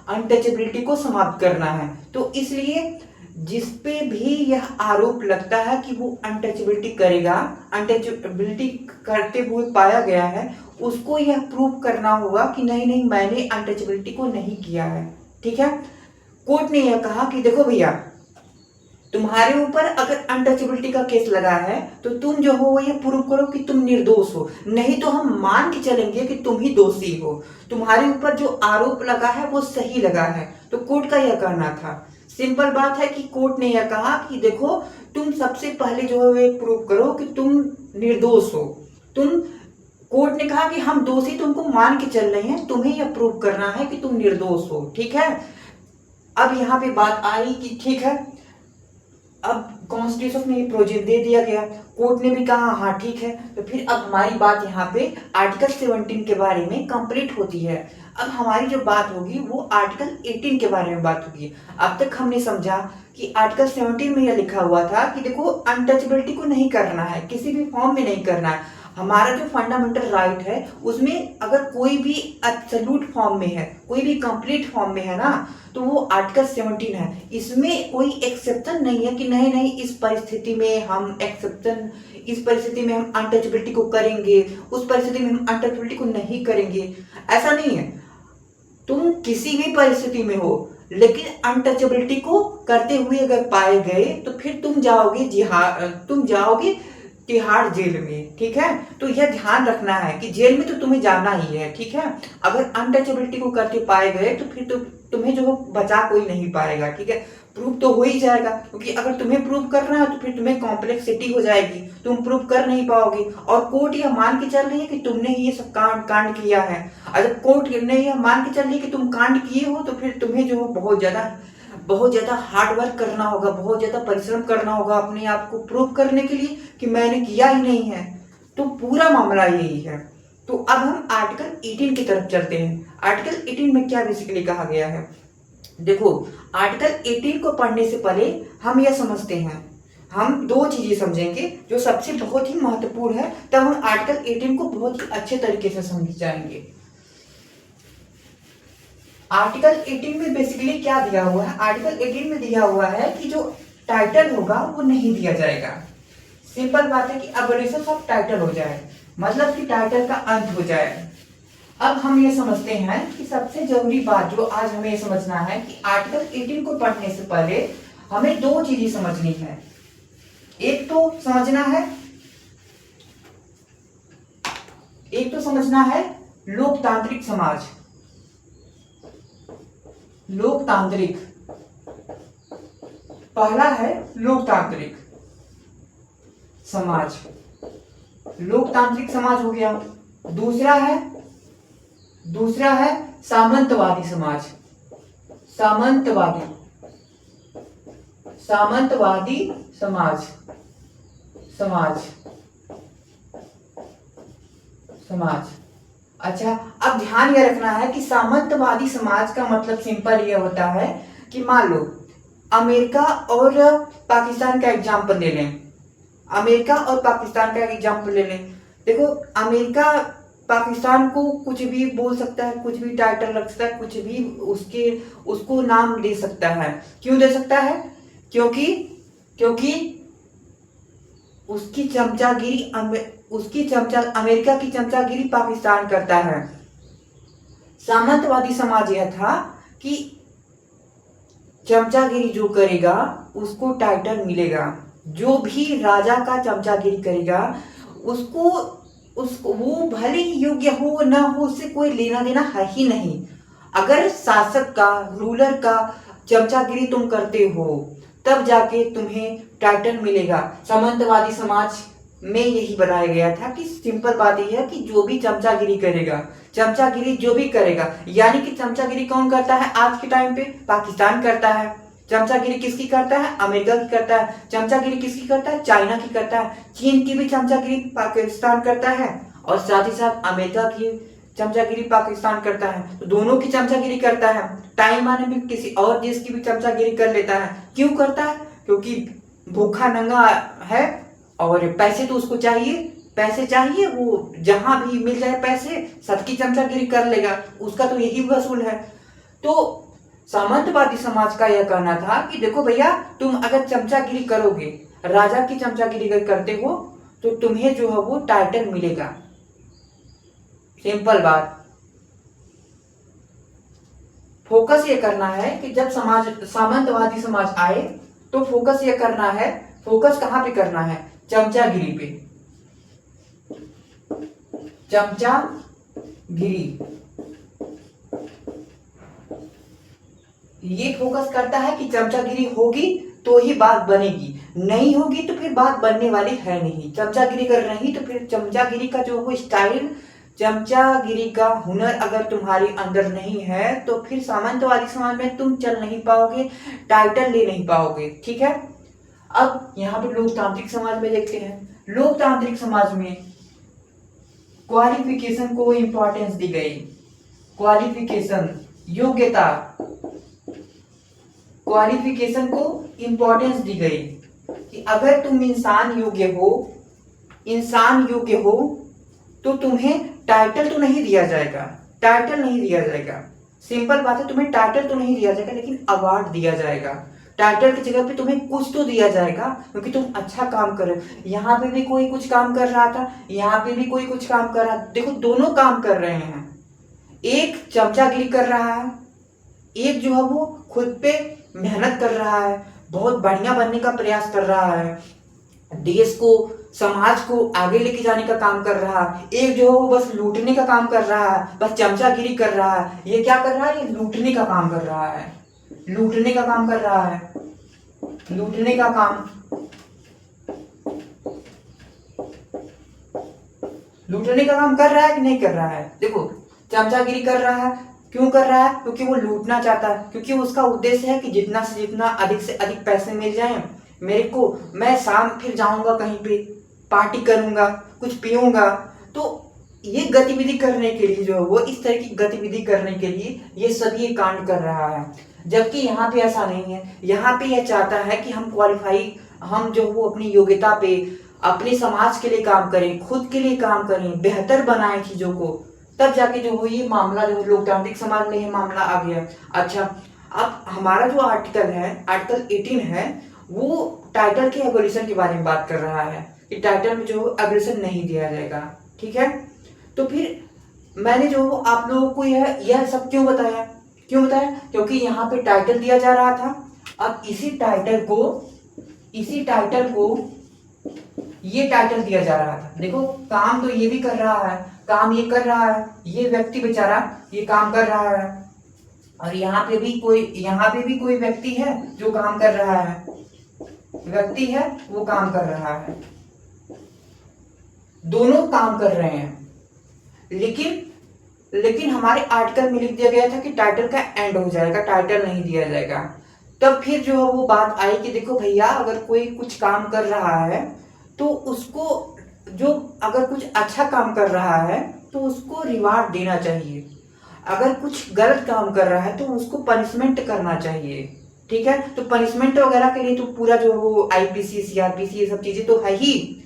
अनटचेबिलिटी को समाप्त करना है। तो इसलिए जिस पे भी यह आरोप लगता है कि वो अनटचेबिलिटी करेगा, अनटचेबिलिटी करते हुए पाया गया है, उसको यह प्रूव करना होगा कि नहीं मैंने अनटचेबिलिटी को नहीं किया है, ठीक है। कोर्ट ने यह कहा कि देखो भैया, तुम्हारे ऊपर अगर अनटचेबिलिटी का केस लगा है तो तुम जो हो ये प्रूव करो कि तुम निर्दोष हो, नहीं तो हम मान के चलेंगे कि तुम ही दोषी हो, तुम्हारे ऊपर जो आरोप लगा है वो सही लगा है। तो कोर्ट का यह कहना था। सिंपल बात है कि कोर्ट ने यह कहा कि देखो, तुम सबसे पहले जो है प्रूव करो कि तुम निर्दोष हो। कोर्ट ने कहा कि हम दोषी तुमको मान के चल रहे हैं, तुम्हें यह प्रूव करना है कि तुम निर्दोष हो, ठीक है। अब यहाँ पे बात आई कि ठीक है, अब कॉन्स्टिट्यूशन में ये प्रोजेक्ट दे दिया गया, कोर्ट ने भी कहा हाँ ठीक है। तो फिर अब हमारी बात यहाँ पे आर्टिकल 17 के बारे में कंप्लीट होती है। अब हमारी जो बात होगी वो आर्टिकल 18 के बारे में बात होगी। अब तक हमने समझा कि आर्टिकल 17 में यह लिखा हुआ था कि देखो, अनटचेबिलिटी को नहीं करना है, किसी भी फॉर्म में नहीं करना है। हमारा जो फंडामेंटल राइट है उसमें अगर कोई भी एब्सोल्यूट फॉर्म में है, कोई भी कंप्लीट फॉर्म में है ना, तो वो आर्टिकल 17 है। इसमें कोई एक्सेप्शन नहीं है कि नहीं इस परिस्थिति में हम अनटचेबिलिटी को करेंगे, उस परिस्थिति में हम अनटचेबिलिटी को नहीं करेंगे, ऐसा नहीं है। तुम किसी भी परिस्थिति में हो, लेकिन अनटचेबिलिटी को करते हुए अगर पाए गए तो फिर तुम जाओगे तिहाड़ जेल में, ठीक है। तो यह ध्यान रखना है कि जेल में तो तुम्हें जाना ही है, ठीक है। अगर अनटचेबिलिटी को करते पाए गए तो फिर तुम्हें जो बचा कोई नहीं पाएगा, ठीक है। प्रूफ तो हो ही जाएगा, क्योंकि अगर तुम्हें प्रूव करना है तो फिर तुम्हें कॉम्प्लेक्सिटी हो जाएगी, तुम प्रूव कर नहीं पाओगे। और कोर्ट यह मान के चल रही है कि तुमने ही ये सब कांड किया है। अगर कोर्ट ने यह मान के चल रही है कि तुम कांड किए हो तो फिर तुम्हें जो बहुत ज्यादा हार्ड वर्क करना होगा, बहुत ज्यादा परिश्रम करना होगा अपने आप को प्रूव करने के लिए कि मैंने किया ही नहीं है। तो पूरा मामला यही है। तो अब हम आर्टिकल 18 की तरफ चलते हैं। आर्टिकल 18 में क्या बेसिकली कहा गया है? देखो, आर्टिकल 18 को पढ़ने से पहले हम यह समझते हैं, हम 2 चीजें समझेंगे जो सबसे बहुत ही महत्वपूर्ण है, तब हम आर्टिकल 18 को बहुत ही अच्छे तरीके से समझ जाएंगे। आर्टिकल 18 में बेसिकली क्या दिया हुआ है? आर्टिकल 18 में दिया हुआ है कि जो टाइटल होगा वो नहीं दिया जाएगा। सिंपल बात है कि अबोलिशन ऑफ टाइटल हो जाए, मतलब कि टाइटल का अंत हो जाए। अब हम ये समझते हैं कि सबसे जरूरी बात जो आज हमें समझना है कि आर्टिकल 18 को पढ़ने से पहले हमें 2 चीजें समझनी है। एक तो समझना है लोकतांत्रिक समाज। लोकतांत्रिक, पहला है लोकतांत्रिक समाज, लोकतांत्रिक समाज हो गया। दूसरा है सामंतवादी समाज, सामंतवादी समाज। समाज। अच्छा, अब ध्यान ये रखना है कि सामंतवादी समाज का मतलब सिंपल ये होता है कि मान लो अमेरिका और पाकिस्तान का एग्जाम्पल ले लें। अमेरिका और पाकिस्तान का एग्जाम्पल ले लें। देखो, अमेरिका पाकिस्तान को कुछ भी बोल सकता है, कुछ भी टाइटल रख सकता है, कुछ भी उसको नाम दे सकता है। क्यों दे सकता है? क्योंकि क्योंकि अमेरिका की चमचागिरी पाकिस्तान करता है। सामंतवादी समाज यह था कि चमचागिरी जो करेगा उसको टाइटल मिलेगा। जो भी राजा का चमचागिरी करेगा उसको उसको वो भले ही योग्य हो ना हो, उससे कोई लेना देना है ही नहीं। अगर शासक का, रूलर का चमचागिरी तुम करते हो तब जाके तुम्हें टाइटल मिलेगा। सामंतवादी समाज में यही बताया गया था कि सिंपल बात यह है कि जो भी चमचागिरी करेगा, चमचागिरी जो भी करेगा, यानी कि चमचागिरी कौन करता है आज के टाइम पे? पाकिस्तान करता है। चमचागिरी किसकी करता है? अमेरिका की करता है। चमचागिरी किसकी करता है? चाइना की करता है। चीन की भी चमचागिरी पाकिस्तान करता है और साथ ही साथ अमेरिका की चमचागिरी पाकिस्तान करता है। तो दोनों की चमचागिरी करता है। टाइम आने में किसी और देश की भी चमचागिरी कर लेता है। क्यों करता है? क्योंकि भूखा नंगा है और पैसे तो उसको चाहिए, पैसे चाहिए, वो जहां भी मिल जाए पैसे सबकी चमचागिरी कर लेगा, उसका तो यही वसूल है। तो सामंतवादी समाज का यह कहना था कि देखो भैया, तुम अगर चमचागिरी करोगे, राजा की चमचागिरी अगर करते हो तो तुम्हें जो है वो टाइटल मिलेगा। सिंपल बात। फोकस ये करना है कि जब सामंतवादी समाज आए तो फोकस ये करना है, फोकस कहां पे करना है? चमचागिरी पे। चमचागिरी ये फोकस करता है कि चमचागिरी होगी तो ही बात बनेगी, नहीं होगी तो फिर बात बनने वाली है नहीं। चमचागिरी कर रही तो फिर चमचागिरी का जो वो स्टाइल, चमचागिरी का हुनर अगर तुम्हारे अंदर नहीं है तो फिर सामंतवादी समाज में तुम चल नहीं पाओगे, टाइटल ले नहीं पाओगे। ठीक है। अब यहाँ पे लोकतांत्रिक समाज में देखते हैं। लोकतांत्रिक समाज में क्वालिफिकेशन को इंपॉर्टेंस दी गई। क्वालिफिकेशन, योग्यता, क्वालिफिकेशन को इंपॉर्टेंस दी गई कि अगर तुम इंसान योग्य हो तो तुम्हें टाइटल तो नहीं दिया जाएगा, टाइटल नहीं दिया जाएगा। सिंपल बात है, तुम्हें टाइटल तो नहीं दिया जाएगा लेकिन अवार्ड दिया जाएगा। टाइटल की जगह पे तुम्हें कुछ तो दिया जाएगा क्योंकि तुम अच्छा काम कर रहे हो। यहाँ पे भी कोई कुछ काम कर रहा था, यहाँ पे भी कोई कुछ काम कर रहा था। देखो, दोनों काम कर रहे हैं। एक चमचागिरी कर रहा है, एक जो है वो खुद पे मेहनत कर रहा है, बहुत बढ़िया बनने का प्रयास कर रहा है, देश को, समाज को आगे लेके जाने का काम कर रहा है। एक जो है वो बस लूटने का काम कर रहा है, बस चमचागिरी कर रहा है। ये क्या कर रहा है? ये लूटने का काम कर रहा है, लूटने का काम कर रहा है, लूटने का काम, लूटने का काम कर रहा है कि नहीं कर रहा है? देखो, चमचागिरी कर रहा है, क्यों कर रहा है? क्योंकि वो लूटना चाहता है, क्योंकि उसका उद्देश्य है कि जितना से जितना अधिक से अधिक पैसे मिल जाएं मेरे को, मैं शाम फिर जाऊंगा कहीं पे, पार्टी करूंगा, कुछ पीऊंगा। तो ये गतिविधि करने के लिए जो है वो, इस तरह की गतिविधि करने के लिए ये सभी ये कांड कर रहा है। जबकि यहाँ पे ऐसा नहीं है। यहाँ पे यह चाहता है कि हम जो वो अपनी योग्यता पे, अपने समाज के लिए काम करें, खुद के लिए काम करें, बेहतर बनाएं चीजों को। तब जाके जो हो ये मामला, जो लोकतांत्रिक समाज में ये मामला आ गया। अच्छा, अब हमारा जो आर्टिकल है, आर्टिकल 18 है, वो टाइटल के एबोलिशन के बारे में बात कर रहा है कि टाइटल में जो एबोलिशन नहीं दिया जाएगा। ठीक है। तो फिर मैंने जो आप लोगों को यह सब क्यों बताया? क्योंकि यहाँ पे टाइटल दिया जा रहा था। अब इसी टाइटल को ये टाइटल दिया जा रहा था। देखो, काम तो ये भी कर रहा है, काम ये कर रहा है, ये व्यक्ति बेचारा ये काम कर रहा है, और यहाँ पे भी कोई व्यक्ति है जो काम कर रहा है, व्यक्ति है वो काम कर रहा है, दोनों काम कर रहे हैं। लेकिन हमारे आर्टिकल में लिख दिया गया था कि टाइटल का एंड हो जाएगा, टाइटल नहीं दिया जाएगा। तब फिर जो है वो बात आई कि देखो भैया, अगर कोई कुछ काम कर रहा है तो उसको, जो अगर कुछ अच्छा काम कर रहा है तो उसको रिवार्ड देना चाहिए। अगर कुछ गलत काम कर रहा है तो उसको पनिशमेंट करना चाहिए। ठीक है, तो पनिशमेंट वगैरह के लिए तो पूरा जो वो आईपीसी सीआरपीसी ये सब चीजें तो है ही,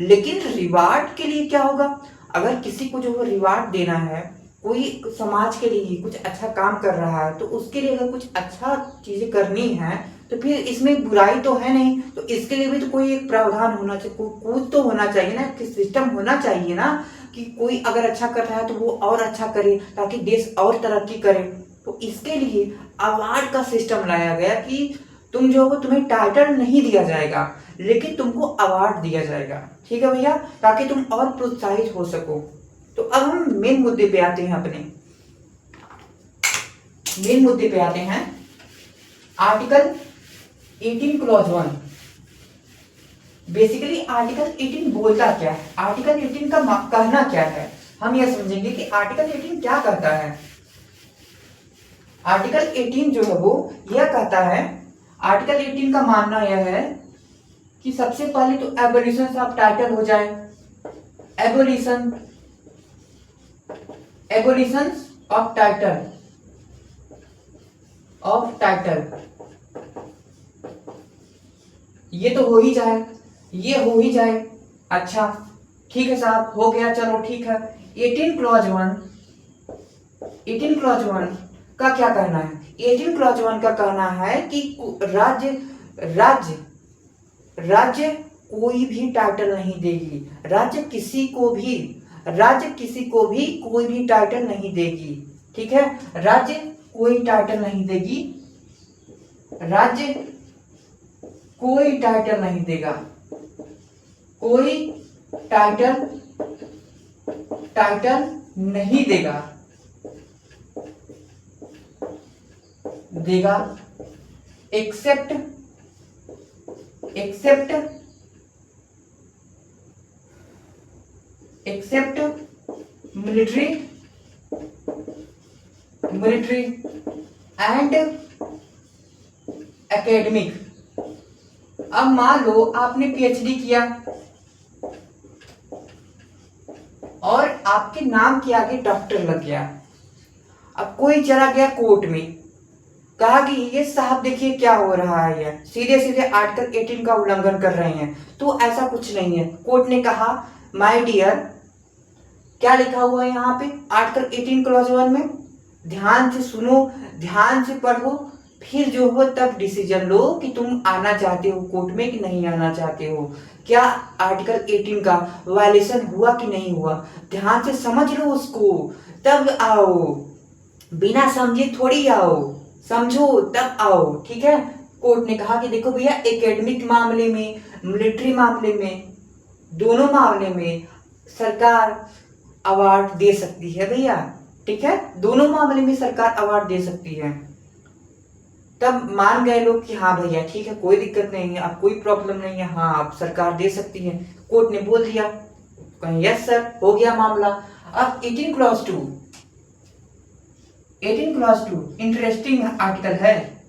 लेकिन रिवार्ड के लिए क्या होगा? अगर किसी को जो रिवार्ड देना है, कोई समाज के लिए कुछ अच्छा काम कर रहा है, तो उसके लिए अगर कुछ अच्छा चीजें करनी है तो फिर इसमें बुराई तो है नहीं, तो इसके लिए भी तो कोई एक प्रावधान होना चाहिए, कुछ तो होना चाहिए ना, कि सिस्टम होना चाहिए ना, कि कोई अगर अच्छा कर रहा है तो वो और अच्छा करे ताकि देश और तरक्की करे। तो इसके लिए अवार्ड का सिस्टम लाया गया कि तुम जो हो, तुम्हें टाइटल नहीं दिया जाएगा लेकिन तुमको अवार्ड दिया जाएगा। ठीक है भैया, ताकि तुम और प्रोत्साहित हो सको। तो अब हम मेन मुद्दे पे आते हैं, अपने मेन मुद्दे पे आते हैं। Article 18 clause 1। बेसिकली आर्टिकल 18 बोलता क्या है, आर्टिकल 18 का कहना क्या है, हम यह समझेंगे कि आर्टिकल 18 क्या कहता है। आर्टिकल 18 जो है वो यह कहता है, आर्टिकल 18 का मानना यह है कि सबसे पहले तो एबोलिशन ऑफ टाइटल हो जाए। एबोलिशन ऑफ टाइटल, ये तो हो ही जाए, ये हो ही जाए। अच्छा ठीक है साहब, हो गया, चलो ठीक है। 18 क्लॉज 1 का क्या कहना है? 18 क्लॉज 1 का कहना है कि राज्य कोई भी टाइटल नहीं देगी, राज्य किसी को भी कोई भी टाइटल नहीं देगी। ठीक है, राज्य कोई टाइटल नहीं देगी, राज्य कोई टाइटल नहीं देगा, कोई टाइटल नहीं देगा एक्सेप्ट मिलिट्री एंड एकेडमिक। अब मान लो आपने पीएचडी किया और आपके नाम के आगे डॉक्टर लग गया। अब कोई चला गया कोर्ट में, कहा कि ये साहब देखिए क्या हो रहा है, ये सीधे सीधे आर्टिकल 18 का उल्लंघन कर रहे हैं। तो ऐसा कुछ नहीं है। कोर्ट ने कहा माय डियर, क्या लिखा हुआ है यहाँ पे आर्टिकल 18 क्लॉज 1 में, ध्यान से सुनो, ध्यान से पढ़ो, फिर जो हो तब डिसीजन लो कि तुम आना चाहते हो कोर्ट में कि नहीं आना चाहते हो। क्या आर्टिकल 18 का वायलेशन हुआ कि नहीं हुआ, ध्यान से समझ लो उसको, तब आओ। बिना समझे थोड़ी आओ, समझो तब आओ। ठीक है, कोर्ट ने कहा कि देखो भैया, एकेडमिक मामले में, मिलिट्री मामले में, दोनों मामले में सरकार अवार्ड दे सकती है भैया। ठीक है, दोनों मामले में सरकार अवार्ड दे सकती है। तब मान गए लोग कि हाँ भैया ठीक है, कोई दिक्कत नहीं है, अब कोई प्रॉब्लम नहीं है, हाँ आप सरकार दे सकती है। कोर्ट ने बोल दिया, कहीं यस सर, हो गया मामला। अब 18 क्लॉज 2 इंटरेस्टिंग आर्टिकल है।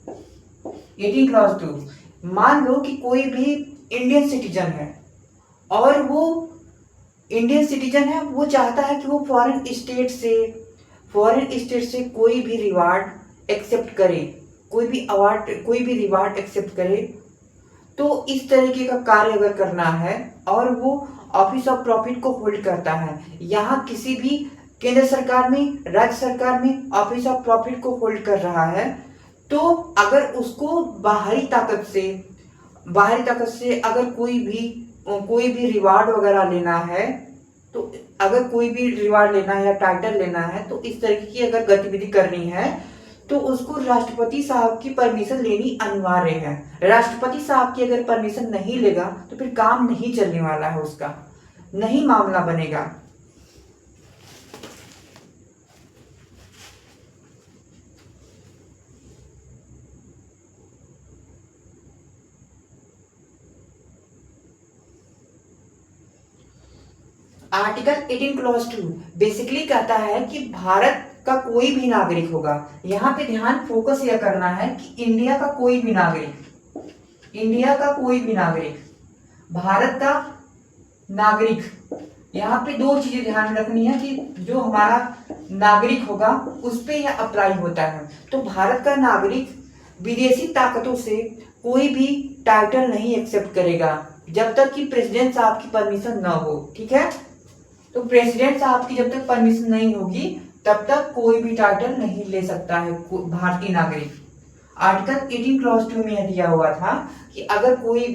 18 क्लॉज 2, मान लो कि कोई भी इंडियन सिटीजन है और वो वो चाहता है कि वो फॉरेन स्टेट से कोई भी रिवार्ड एक्सेप्ट करे, कोई भी रिवार्ड एक्सेप्ट करे। तो इस तरीके का कार्य अगर करना है और वो ऑफिस ऑफ प्रॉफिट को होल्ड करता है, यहाँ किसी भी केंद्र सरकार में, राज्य सरकार में ऑफिस ऑफ प्रॉफिट को होल्ड कर रहा है, तो अगर उसको बाहरी ताकत से अगर कोई भी रिवार्ड वगैरह लेना है, तो अगर कोई भी रिवार्ड लेना है या टाइटल लेना है, तो इस तरीके की अगर गतिविधि करनी है तो उसको राष्ट्रपति साहब की परमिशन लेनी अनिवार्य है। राष्ट्रपति साहब की अगर परमिशन नहीं लेगा तो फिर काम नहीं चलने वाला है, उसका नहीं मामला बनेगा। आर्टिकल 18 क्लॉज 2 बेसिकली कहता है कि भारत का कोई भी नागरिक होगा, यहाँ पे ध्यान फोकस यह करना है कि इंडिया का कोई भी नागरिक, भारत का नागरिक। यहाँ पे दो चीजें ध्यान रखनी है कि जो हमारा नागरिक होगा उस पे यह अप्लाई होता है। तो भारत का नागरिक विदेशी ताकतों से कोई भी टाइटल नहीं एक्सेप्ट करेगा जब तक कि प्रेसिडेंट साहब की परमिशन ना हो। ठीक है, तो प्रेसिडेंट साहब की जब तक परमिशन नहीं होगी तब तक कोई भी टाइटल नहीं ले सकता है भारतीय नागरिक। आर्टिकल 18 क्लॉज 2 में यह दिया हुआ था कि अगर कोई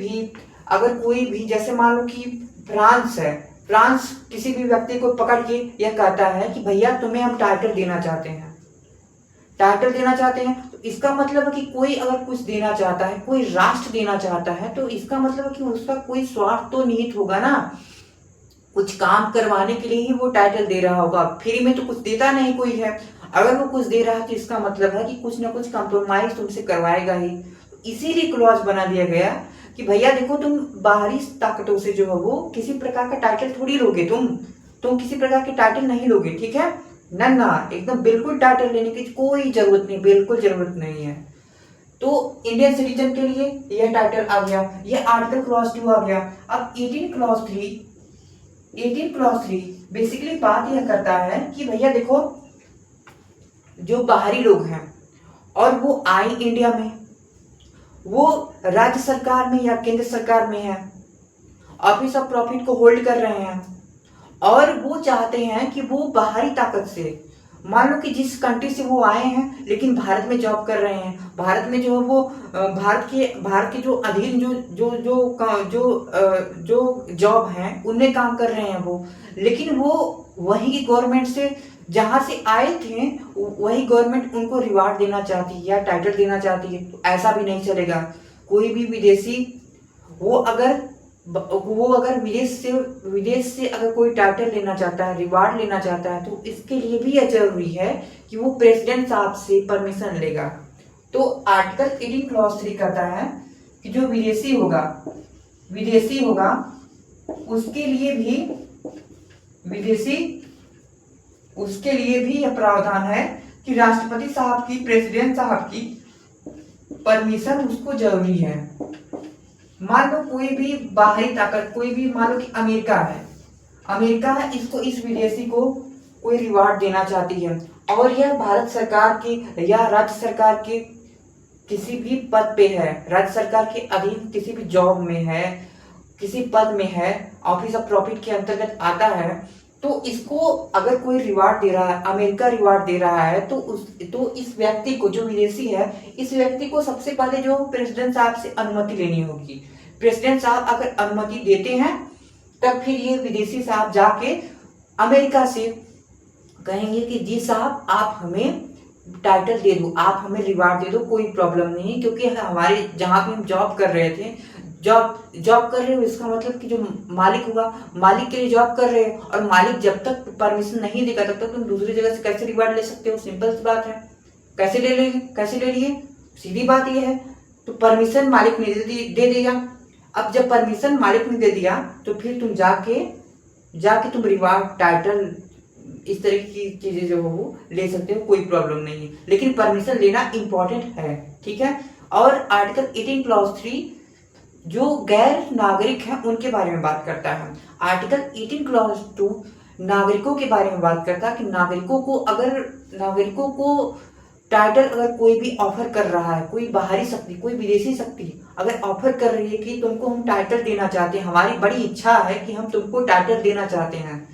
भी जैसे मान लो कि फ्रांस है, फ्रांस किसी भी व्यक्ति को पकड़ के यह कहता है कि भैया तुम्हें हम टाइटल देना चाहते हैं, तो इसका मतलब है कि कोई अगर कुछ देना चाहता है, कोई राष्ट्र देना चाहता है, तो इसका मतलब है कि उसका कोई स्वार्थ तो निहित होगा ना, कुछ काम करवाने के लिए ही वो टाइटल दे रहा होगा, फ्री में तो कुछ देता नहीं कोई है। अगर वो कुछ दे रहा है तो इसका मतलब है कि कुछ ना कुछ कंप्रोमाइज तुमसे करवाएगा ही। इसीलिए क्लॉज बना दिया गया कि भैया देखो तुम बाहरी ताकतों से जो है वो किसी प्रकार का टाइटल थोड़ी लोगे, तुम किसी प्रकार के टाइटल नहीं लोगे। ठीक है ना, ना एकदम बिल्कुल टाइटल लेने की कोई जरूरत नहीं, बिल्कुल जरूरत नहीं है। तो इंडियन सिटीजन के लिए यह टाइटल आ गया, ये आर्टिकल क्लॉज 2 आ गया। अब 18 क्लॉज 3 बेसिकली बात यह करता है कि भैया देखो जो बाहरी लोग हैं और वो आए इंडिया में, वो राज्य सरकार में या केंद्र सरकार में है, ऑफिस ऑफ प्रॉफिट को होल्ड कर रहे हैं और वो चाहते हैं कि वो बाहरी ताकत से, मान लो कि जिस कंट्री से वो आए हैं लेकिन भारत में जॉब कर रहे हैं, भारत में जो है वो भारत के जो अधीन जो जॉब हैं उनमें काम कर रहे हैं वो, लेकिन वो वही की गवर्नमेंट से जहां से आए थे वही गवर्नमेंट उनको रिवार्ड देना चाहती है या टाइटल देना चाहती है। तो ऐसा भी नहीं चलेगा। कोई भी विदेशी वो अगर विदेश से अगर कोई टाइटल लेना चाहता है, रिवार्ड लेना चाहता है, तो इसके लिए भी यह जरूरी है कि वो प्रेसिडेंट साहब से परमिशन लेगा। तो आर्टिकल 18 क्लॉज 3 कहता है कि जो विदेशी होगा उसके लिए भी यह प्रावधान है कि राष्ट्रपति साहब की, प्रेसिडेंट साहब की परमिशन उसको जरूरी है। मान लो कोई भी बाहरी ताकत, कोई भी मान लो कि अमेरिका है, इसको इस विदेशी को कोई रिवार्ड देना चाहती है और यह भारत सरकार के या राज्य सरकार के किसी भी पद पे है, राज्य सरकार के अधीन किसी भी जॉब में है, किसी पद में है, ऑफिस ऑफ प्रॉफिट के अंतर्गत आता है, तो इसको अगर कोई रिवार्ड दे रहा है, अमेरिका रिवार्ड दे रहा है, तो इस व्यक्ति को, जो विदेशी है, इस व्यक्ति को सबसे पहले जो प्रेसिडेंट साहब से अनुमति लेनी होगी। प्रेसिडेंट साहब अगर अनुमति देते हैं तब फिर ये विदेशी साहब जाके अमेरिका से कहेंगे कि जी साहब आप हमें टाइटल दे दो, आप हमें रिवार्ड दे दो, कोई प्रॉब्लम नहीं, क्योंकि हमारे जहाँ पे हम जॉब कर रहे थे, जॉब कर रहे हो इसका मतलब कि जो मालिक होगा, मालिक के लिए जॉब कर रहे हो, और मालिक जब तक परमिशन नहीं देगा तब तक तुम दूसरी जगह से कैसे रिवार्ड ले सकते हो? सिंपल सी बात है। कैसे ले लिए? सीधी बात ये है। तो परमिशन मालिक ने दे दिया। अब जब परमिशन मालिक ने दे दिया तो फिर तुम जाके तुम रिवार्ड, टाइटल, इस तरह की चीजें जो हो वो ले सकते हो, कोई प्रॉब्लम नहीं है, लेकिन परमिशन लेना इंपॉर्टेंट है। ठीक है। और आर्टिकल 18 क्लॉज 3 जो गैर नागरिक हैं उनके बारे में बात करता है। आर्टिकल 18 क्लॉज 2 नागरिकों के बारे में बात करता है कि नागरिकों को टाइटल अगर कोई भी ऑफर कर रहा है, कोई बाहरी शक्ति, कोई विदेशी शक्ति अगर ऑफर कर रही है कि तुमको हम टाइटल देना चाहते हैं, हमारी बड़ी इच्छा है कि हम तुमको टाइटल देना चाहते हैं,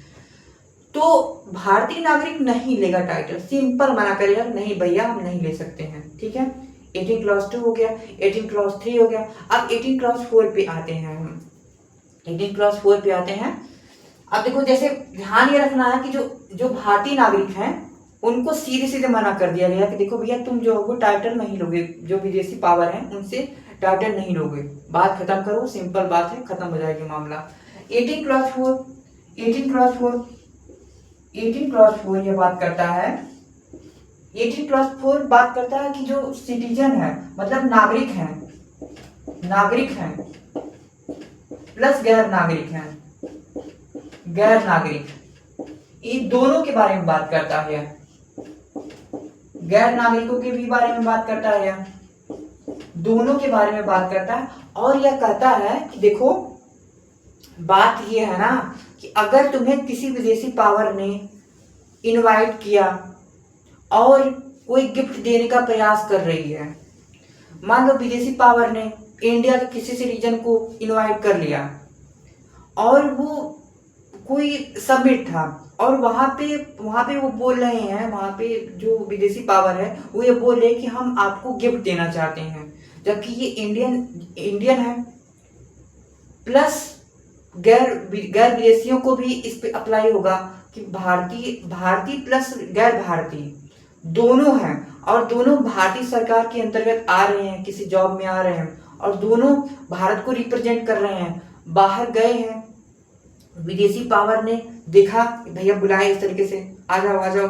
तो भारतीय नागरिक नहीं लेगा टाइटल, सिंपल मना करेगा, नहीं भैया हम नहीं ले सकते हैं। ठीक है। 18 क्लॉज 2 हो गया, 18 क्लॉज 3 हो गया। अब 18 क्लॉज 4 पे आते हैं हम। 18 क्लॉज 4 पे आते हैं। अब देखो, जैसे ध्यान ये रखना है कि जो भारतीय नागरिक हैं उनको सीधे सीधे मना कर दिया गया कि देखो भैया तुम जो वो टाइटल नहीं लोगे, जो विदेशी पावर है उनसे टाइटल नहीं लोगे, बात खत्म करो, सिंपल बात है, खत्म हो जाएगी मामला। 18 क्लॉज 4 ये बात करता है, 18 क्लॉज 4 बात करता है कि जो सिटीजन है, मतलब नागरिक हैं प्लस गैर नागरिक, इन दोनों के बारे में बात करता है। गैर नागरिकों के भी बारे में बात करता है, दोनों के बारे में बात करता है। और यह कहता है कि देखो बात यह है ना कि अगर तुम्हें किसी विदेशी पावर ने इनवाइट किया और कोई गिफ्ट देने का प्रयास कर रही है। मान लो विदेशी पावर ने इंडिया के किसी से रीजन को इनवाइट कर लिया और वो कोई समिट था और वहाँ पे वो बोल रहे हैं, वहाँ पे जो विदेशी पावर है वो ये बोल रहे हैं कि हम आपको गिफ्ट देना चाहते हैं, जबकि ये इंडियन है। प्लस गैर विदेशियों को भी इस पे अप्लाई होगा कि भारतीय प्लस गैर भारतीय दोनों हैं और दोनों भारतीय सरकार के अंतर्गत आ रहे हैं, किसी जॉब में आ रहे हैं और दोनों भारत को रिप्रेजेंट कर रहे हैं। बाहर गए हैं, विदेशी पावर ने देखा भैया बुलाए इस तरीके से, आ जाओ,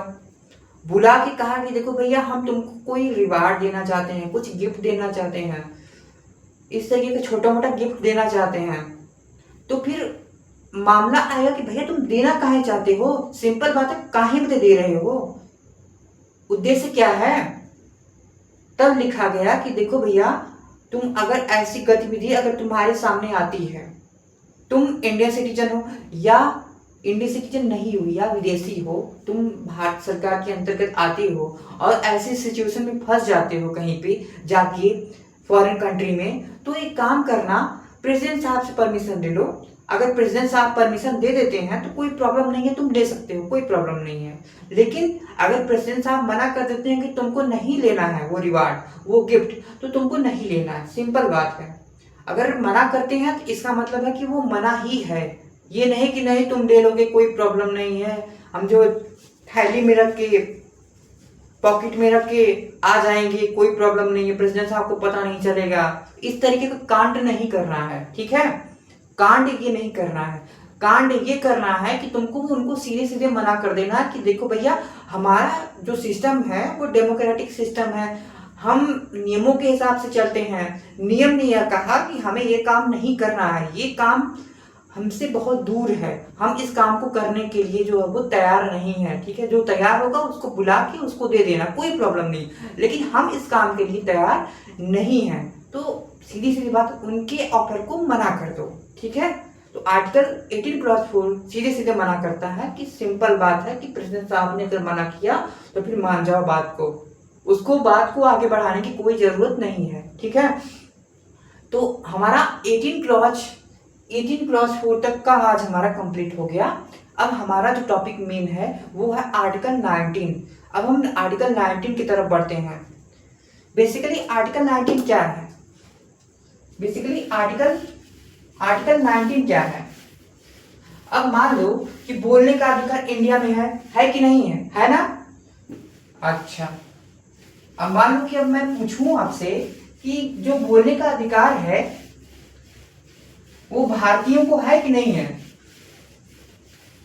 बुला के कहा कि देखो भैया हम तुमको कोई रिवार्ड देना चाहते हैं, कुछ गिफ्ट देना चाहते हैं, इस तरीके का छोटा मोटा गिफ्ट देना चाहते हैं। तो फिर मामला आएगा कि भैया तुम देना काहे चाहते हो, सिंपल बात है, काहे में दे रहे हो, उद्देश्य क्या है। तब लिखा गया कि देखो भैया तुम अगर ऐसी गतिविधि अगर तुम्हारे सामने आती है, तुम इंडियन सिटीजन हो या इंडियन सिटीजन नहीं हो या विदेशी हो, तुम भारत सरकार के अंतर्गत आते हो और ऐसी सिचुएशन में फंस जाते हो कहीं पे जाके फॉरेन कंट्री में, तो एक काम करना, प्रेसिडेंट साहब से परमिशन ले लो। अगर प्रेसिडेंट साहब परमिशन दे देते हैं तो कोई प्रॉब्लम नहीं है, तुम ले सकते हो, कोई प्रॉब्लम नहीं है। लेकिन अगर प्रेसिडेंट साहब मना कर देते हैं कि तुमको नहीं लेना है वो रिवार्ड, वो गिफ्ट, तो तुमको नहीं लेना है, सिंपल बात है। अगर मना करते हैं तो इसका मतलब है कि वो मना ही है, ये नहीं कि नहीं तुम ले लोगे कोई प्रॉब्लम नहीं है, हम जो थैली में रख के पॉकेट में रख के आ जाएंगे, कोई प्रॉब्लम नहीं है, प्रेसिडेंट साहब को पता नहीं चलेगा। इस तरीके का कांड नहीं करना है, ठीक है। कांड ये नहीं करना है, कांड ये करना है कि तुमको उनको सीधे सीधे मना कर देना कि देखो भैया हमारा जो सिस्टम है वो डेमोक्रेटिक सिस्टम है, हम नियमों के हिसाब से चलते हैं। नियम ने यह कहा कि हमें ये काम नहीं करना है, ये काम हमसे बहुत दूर है, हम इस काम को करने के लिए जो है वो तैयार नहीं है, ठीक है। जो तैयार होगा उसको बुला के उसको दे देना, कोई प्रॉब्लम नहीं, लेकिन हम इस काम के लिए तैयार नहीं है, तो सीधी सीधी बात उनके ऑफर को मना कर दो, ठीक है। तो आर्टिकल 18 क्लॉज 4 सीधे सीधे मना करता है कि सिंपल बात है कि प्रेसिडेंट साहब ने अगर मना किया तो फिर मान जाओ बात को, उसको बात को आगे बढ़ाने की कोई जरूरत नहीं है, ठीक है। तो हमारा 18 क्लॉज 4 तक का आज हमारा कंप्लीट हो गया। अब हमारा जो टॉपिक मेन है वो है आर्टिकल 19। अब हम आर्टिकल 19 की तरफ बढ़ते हैं। बेसिकली आर्टिकल 19 क्या है? बेसिकली आर्टिकल 19 क्या है? अब मान लो कि बोलने का अधिकार इंडिया में है कि नहीं है ना? अच्छा, अब मान लो कि अब मैं पूछूं आपसे कि जो बोलने का अधिकार है वो भारतीयों को है कि नहीं है?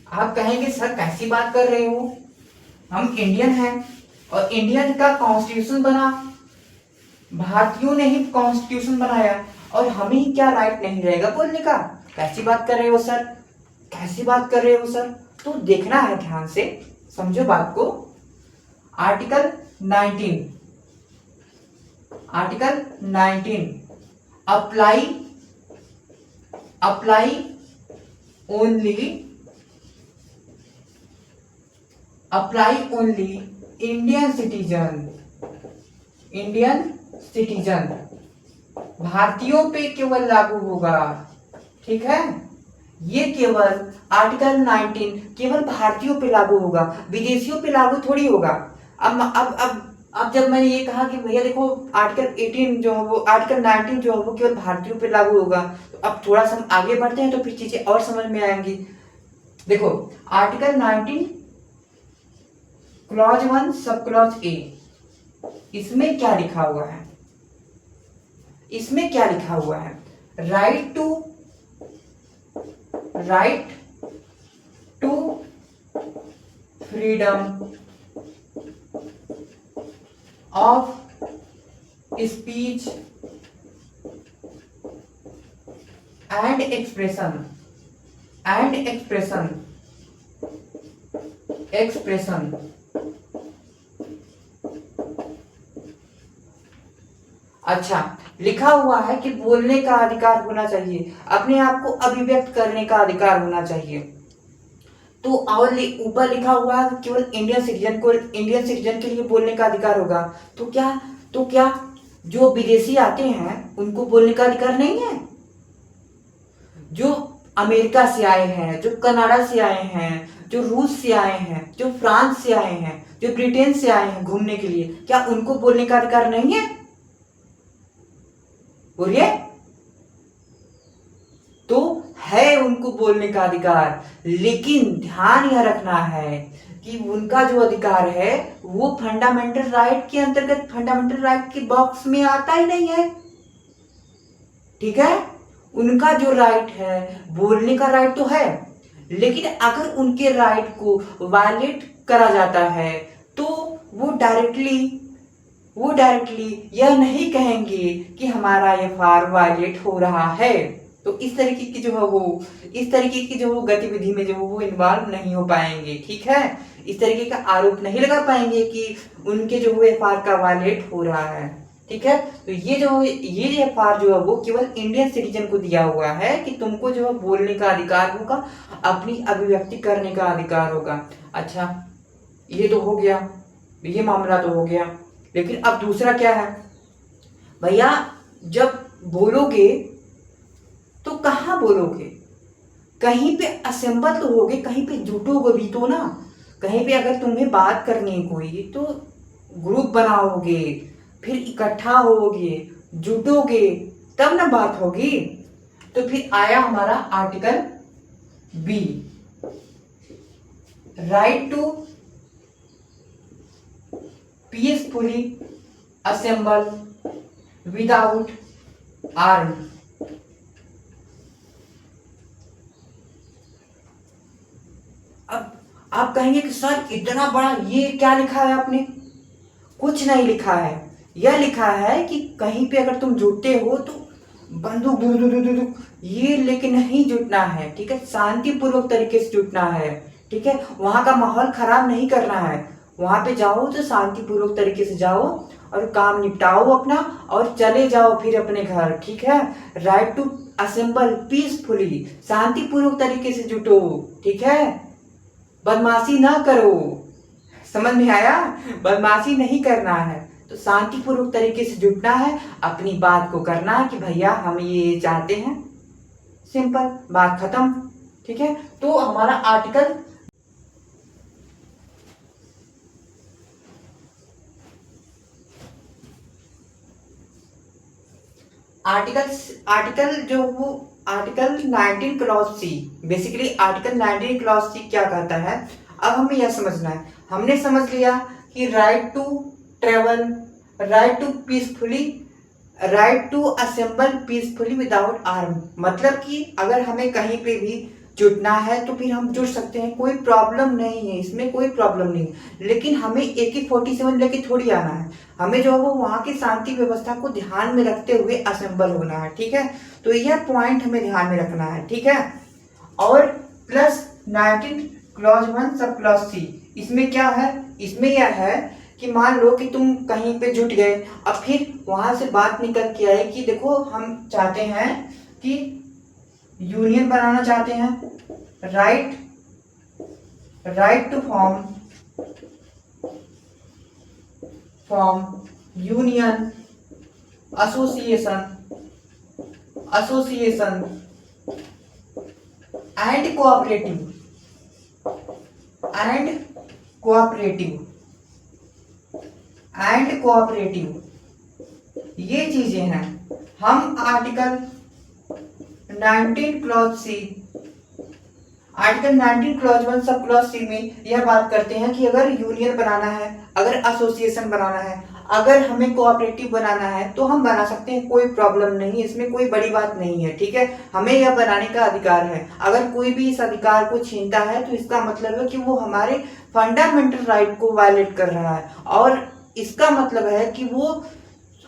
आप कहेंगे सर कैसी बात कर रहे हो, हम इंडियन हैं और इंडियन का कॉन्स्टिट्यूशन बना, भारतीयों ने ही कॉन्स्टिट्यूशन बनाया और हमें ही क्या राइट नहीं रहेगा बोलने का? कैसी बात कर रहे हो सर, कैसी बात कर रहे हो सर? तो देखना है, ध्यान से समझो बात को। Article 19 apply only Indian citizen भारतीयों पे केवल लागू होगा, ठीक है। ये केवल आर्टिकल 19 केवल भारतीयों पे लागू होगा, विदेशियों पे लागू थोड़ी होगा। अब जब मैंने ये कहा कि भैया देखो आर्टिकल 18 जो है वो आर्टिकल 19 जो है वो केवल भारतीयों पे लागू होगा, तो अब थोड़ा सा हम आगे बढ़ते हैं तो फिर चीजें और समझ में आएंगी। देखो article 19 clause 1 sub clause A, इसमें क्या लिखा हुआ है? इसमें क्या लिखा हुआ है? Right to freedom of speech and expression अच्छा, लिखा हुआ है कि बोलने का अधिकार होना चाहिए, अपने आप को अभिव्यक्त करने का अधिकार होना चाहिए। तो और ऊपर लिखा हुआ है केवल इंडियन सिटीजन के लिए बोलने का अधिकार होगा। तो क्या जो विदेशी आते हैं उनको बोलने का अधिकार नहीं है? जो अमेरिका से आए हैं, जो कनाडा से आए हैं, जो रूस से आए हैं, जो फ्रांस से आए हैं, जो ब्रिटेन से आए हैं घूमने के लिए, क्या उनको बोलने का अधिकार नहीं है? बोलिए। तो है उनको बोलने का अधिकार, लेकिन ध्यान यह रखना है कि उनका जो अधिकार है वो फंडामेंटल राइट के अंतर्गत, फंडामेंटल राइट के बॉक्स में आता ही नहीं है। ठीक है, उनका जो राइट है, बोलने का राइट तो है, लेकिन अगर उनके राइट को वायलेट करा जाता है तो वो डायरेक्टली यह नहीं कहेंगे कि हमारा एफआर वायलेट हो रहा है। तो इस तरीके की जो वो गतिविधि में जो वो इन्वॉल्व नहीं हो पाएंगे। ठीक है, इस तरीके का आरोप नहीं लगा पाएंगे कि उनके जो वो एफआर का वायलेट हो रहा है। ठीक है, तो ये एफआर जो है वो केवल इंडियन सिटीजन को दिया हुआ है कि तुमको जो है बोलने का अधिकार होगा, अपनी अभिव्यक्ति करने का अधिकार होगा। अच्छा, ये तो हो गया, ये मामला तो हो गया, लेकिन अब दूसरा क्या है भैया? जब बोलोगे तो कहाँ बोलोगे? कहीं पे असेंबल तो होगे, कहीं पे जुटोगे भी तो ना। कहीं पे अगर तुम्हें बात करनी है कोई तो ग्रुप बनाओगे, फिर इकट्ठा होगे, जुटोगे, तब ना बात होगी। तो फिर आया हमारा article B, right to peacefully assemble without arm. अब आप कहेंगे कि सर इतना बड़ा ये क्या लिखा है आपने? कुछ नहीं लिखा है, यह लिखा है कि कहीं पे अगर तुम जुटते हो तो बंदूक दू दू दू दू दू ये लेके नहीं जुटना है। ठीक है, शांतिपूर्वक तरीके से जुटना है। ठीक है, वहां का माहौल खराब नहीं करना है। वहां पे जाओ तो शांतिपूर्वक तरीके से जाओ और काम निपटाओ अपना और चले जाओ फिर अपने घर। ठीक है, राइट टू असेंबल पीसफुली, शांतिपूर्वक तरीके से जुटो। ठीक है, बदमाशी ना करो। समझ में आया? बदमाशी नहीं करना है, तो शांतिपूर्वक तरीके से जुटना है, अपनी बात को करना है कि भैया हम ये चाहते हैं, सिंपल, बात खत्म। ठीक है, तो हमारा article article 19 clause C, basically article 19 clause C क्या कहता है? अब हमें यह समझना है। हमने समझ लिया कि right to travel, right to peacefully, right to assemble peacefully without arm, मतलब कि अगर हमें कहीं पे भी जुटना है तो फिर हम जुट सकते हैं, कोई प्रॉब्लम नहीं है, इसमें कोई प्रॉब्लम नहीं। लेकिन हमें AK-47 लेके थोड़ी आना है, हमें जो है वो वहाँ की शांति व्यवस्था को ध्यान में रखते हुए असेंबल होना है। ठीक है, तो यह पॉइंट हमें ध्यान में रखना है। ठीक है, और plus 19 clause 1 sub clause C, इसमें क्या है? इसमें यह है कि मान लो कि तुम कहीं पे जुट गए, अब फिर वहां से बात निकल के आई कि देखो हम चाहते हैं कि यूनियन बनाना चाहते हैं, right to form union, association and cooperative, ये चीजें हैं। हम article 19 clause C, article 19 clause 1 sub clause C में यह बात करते हैं कि अगर यूनियन बनाना है, अगर एसोसिएशन बनाना है, अगर हमें कोऑपरेटिव बनाना है तो हम बना सकते हैं, कोई प्रॉब्लम नहीं, इसमें कोई बड़ी बात नहीं है। ठीक है, हमें यह बनाने का अधिकार है। अगर कोई भी इस अधिकार को छीनता है तो इसका मतलब है कि वो हमारे फंडामेंटल राइट को वायलेट कर रहा है, और इसका मतलब है कि वो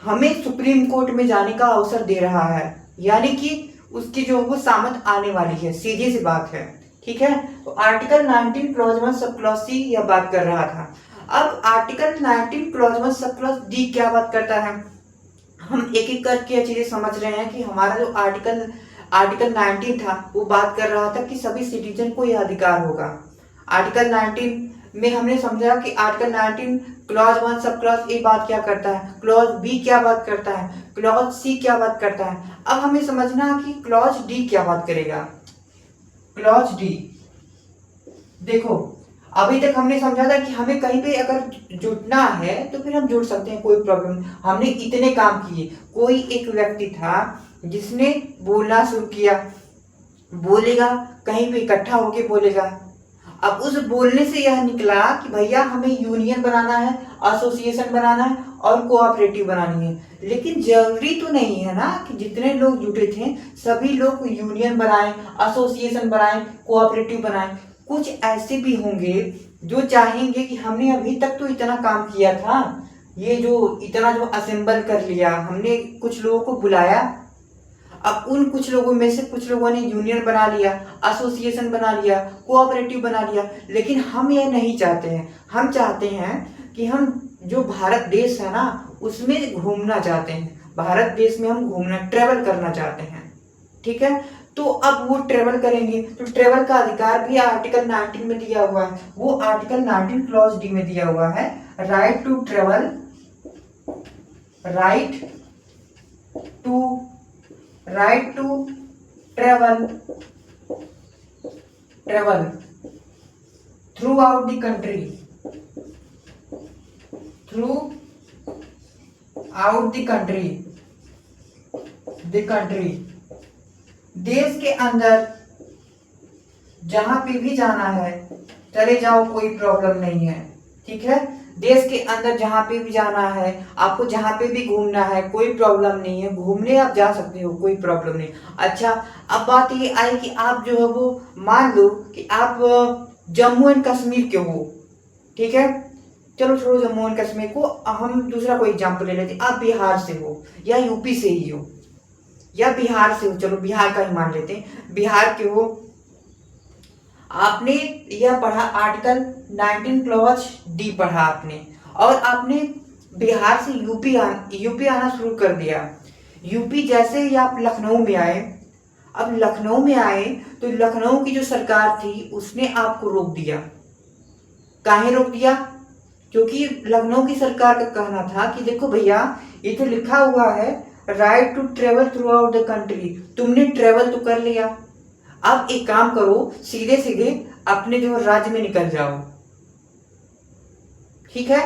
हमें सुप्रीम कोर्ट में जाने का अवसर दे रहा है, यानी कि उसकी जो वो सामत आने वाली है, सीधी सी बात है। ठीक है, तो article 19 clause 1 sub clause C यह बात कर रहा था। अब article 19 clause 1 sub clause D क्या बात करता है? हम एक एक करके ये चीजें समझ रहे हैं कि हमारा जो आर्टिकल 19 था वो बात कर रहा था कि सभी सिटीजन को यह अधिकार होगा। आर्टिकल 19 में हमने समझा कि article 19 clause 1 sub clause A बात क्या करता है, क्लॉज बी क्या बात करता है, क्लॉज सी क्या बात करता है। अब हमें समझना है कि क्लॉज डी क्या बात करेगा। क्लॉज डी, देखो अभी तक हमने समझा था कि हमें कहीं पे अगर जुटना है तो फिर हम जुड़ सकते हैं, कोई प्रॉब्लम नहीं। हमने इतने काम किए, कोई एक व्यक्ति था जिसने बोलना शुरू किया, बोलेगा कहीं पे इकट्ठा होके बोलेगा। अब उस बोलने से यह निकला कि भैया हमें यूनियन बनाना है, एसोसिएशन बनाना है और कोऑपरेटिव बनानी है। लेकिन जरूरी तो नहीं है ना कि जितने लोग जुटे थे सभी लोग यूनियन बनाएं, एसोसिएशन बनाएं, कोऑपरेटिव बनाएं। कुछ ऐसे भी होंगे जो चाहेंगे कि हमने अभी तक तो इतना काम किया था, ये जो इतना जो असेंबल कर लिया हमने, कुछ लोगों को बुलाया, अब उन कुछ लोगों में से कुछ लोगों ने यूनियन बना लिया, एसोसिएशन बना लिया, कोऑपरेटिव बना लिया। लेकिन हम ये नहीं चाहते हैं। हम चाहते हैं कि हम जो भारत देश है ना उसमें घूमना चाहते हैं, भारत देश में हम घूमना, ट्रेवल करना चाहते हैं। ठीक है, तो अब वो ट्रेवल करेंगे तो ट्रेवल का अधिकार भी आर्टिकल 19 में दिया हुआ है। वो आर्टिकल 19 क्लॉज डी में दिया हुआ है, right to travel, right to travel throughout the country, throughout the country, देश के अंदर जहां पे भी जाना है चले जाओ, कोई प्रॉब्लम नहीं है। ठीक है, देश के अंदर जहां पे भी जाना है, आपको जहां पे भी घूमना है कोई प्रॉब्लम नहीं है, घूमने आप जा सकते हो, कोई प्रॉब्लम नहीं। अच्छा, अब बात ये आई कि आप जो है वो मान लो कि आप जम्मू एंड कश्मीर के हो। ठीक है, चलो छोड़ो जम्मू एंड कश्मीर को, हम दूसरा कोई एग्जाम्पल ले लेते। आप बिहार से हो या यूपी से ही हो या बिहार से हो, चलो बिहार का ही मान लेते हैं, बिहार के हो। आपने यह पढ़ा आर्टिकल 19 क्लॉज डी पढ़ा आपने, और आपने बिहार से यूपी आना शुरू कर दिया। यूपी जैसे ही आप लखनऊ में आए, अब लखनऊ में आए तो लखनऊ की जो सरकार थी उसने आपको रोक दिया। काहे रोक दिया? क्योंकि लखनऊ की सरकार का कहना था कि देखो भैया ये तो लिखा हुआ है right to travel throughout the country, तुमने ट्रेवल तो कर लिया, अब एक काम करो सीधे सीधे अपने जो राज्य में निकल जाओ। ठीक है,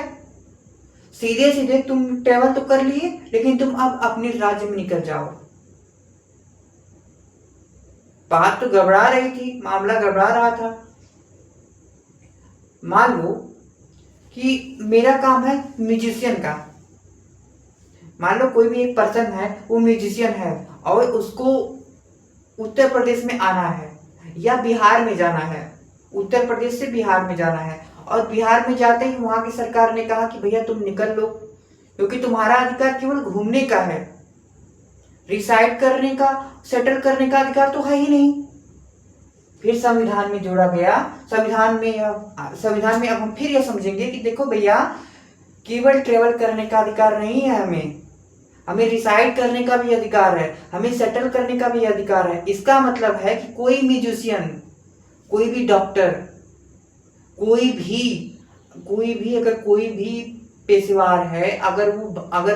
सीधे सीधे तुम ट्रेवल तो कर लिए लेकिन तुम अब अपने राज्य में निकल जाओ। बात तो गड़बड़ा रही थी, मामला गड़बड़ा रहा था। मान लो कि मेरा काम है म्यूजिशियन का, मान लो कोई भी एक पर्सन है वो म्यूजिशियन है और उसको उत्तर प्रदेश में आना है या बिहार में जाना है, उत्तर प्रदेश से बिहार में जाना है, और बिहार में जाते ही वहां की सरकार ने कहा कि भैया तुम निकल लो, क्योंकि तुम्हारा अधिकार केवल घूमने का है, रिसाइड करने का, सेटल करने का अधिकार तो है ही नहीं। फिर संविधान में जोड़ा गया, संविधान में अब हम फिर यह समझेंगे कि देखो भैया केवल ट्रेवल करने का अधिकार नहीं है, हमें रिसाइड करने का भी अधिकार है, हमें सेटल करने का भी अधिकार है। इसका मतलब है कि कोई म्यूजिशियन, कोई भी डॉक्टर, कोई भी अगर कोई भी पेशेवर है, अगर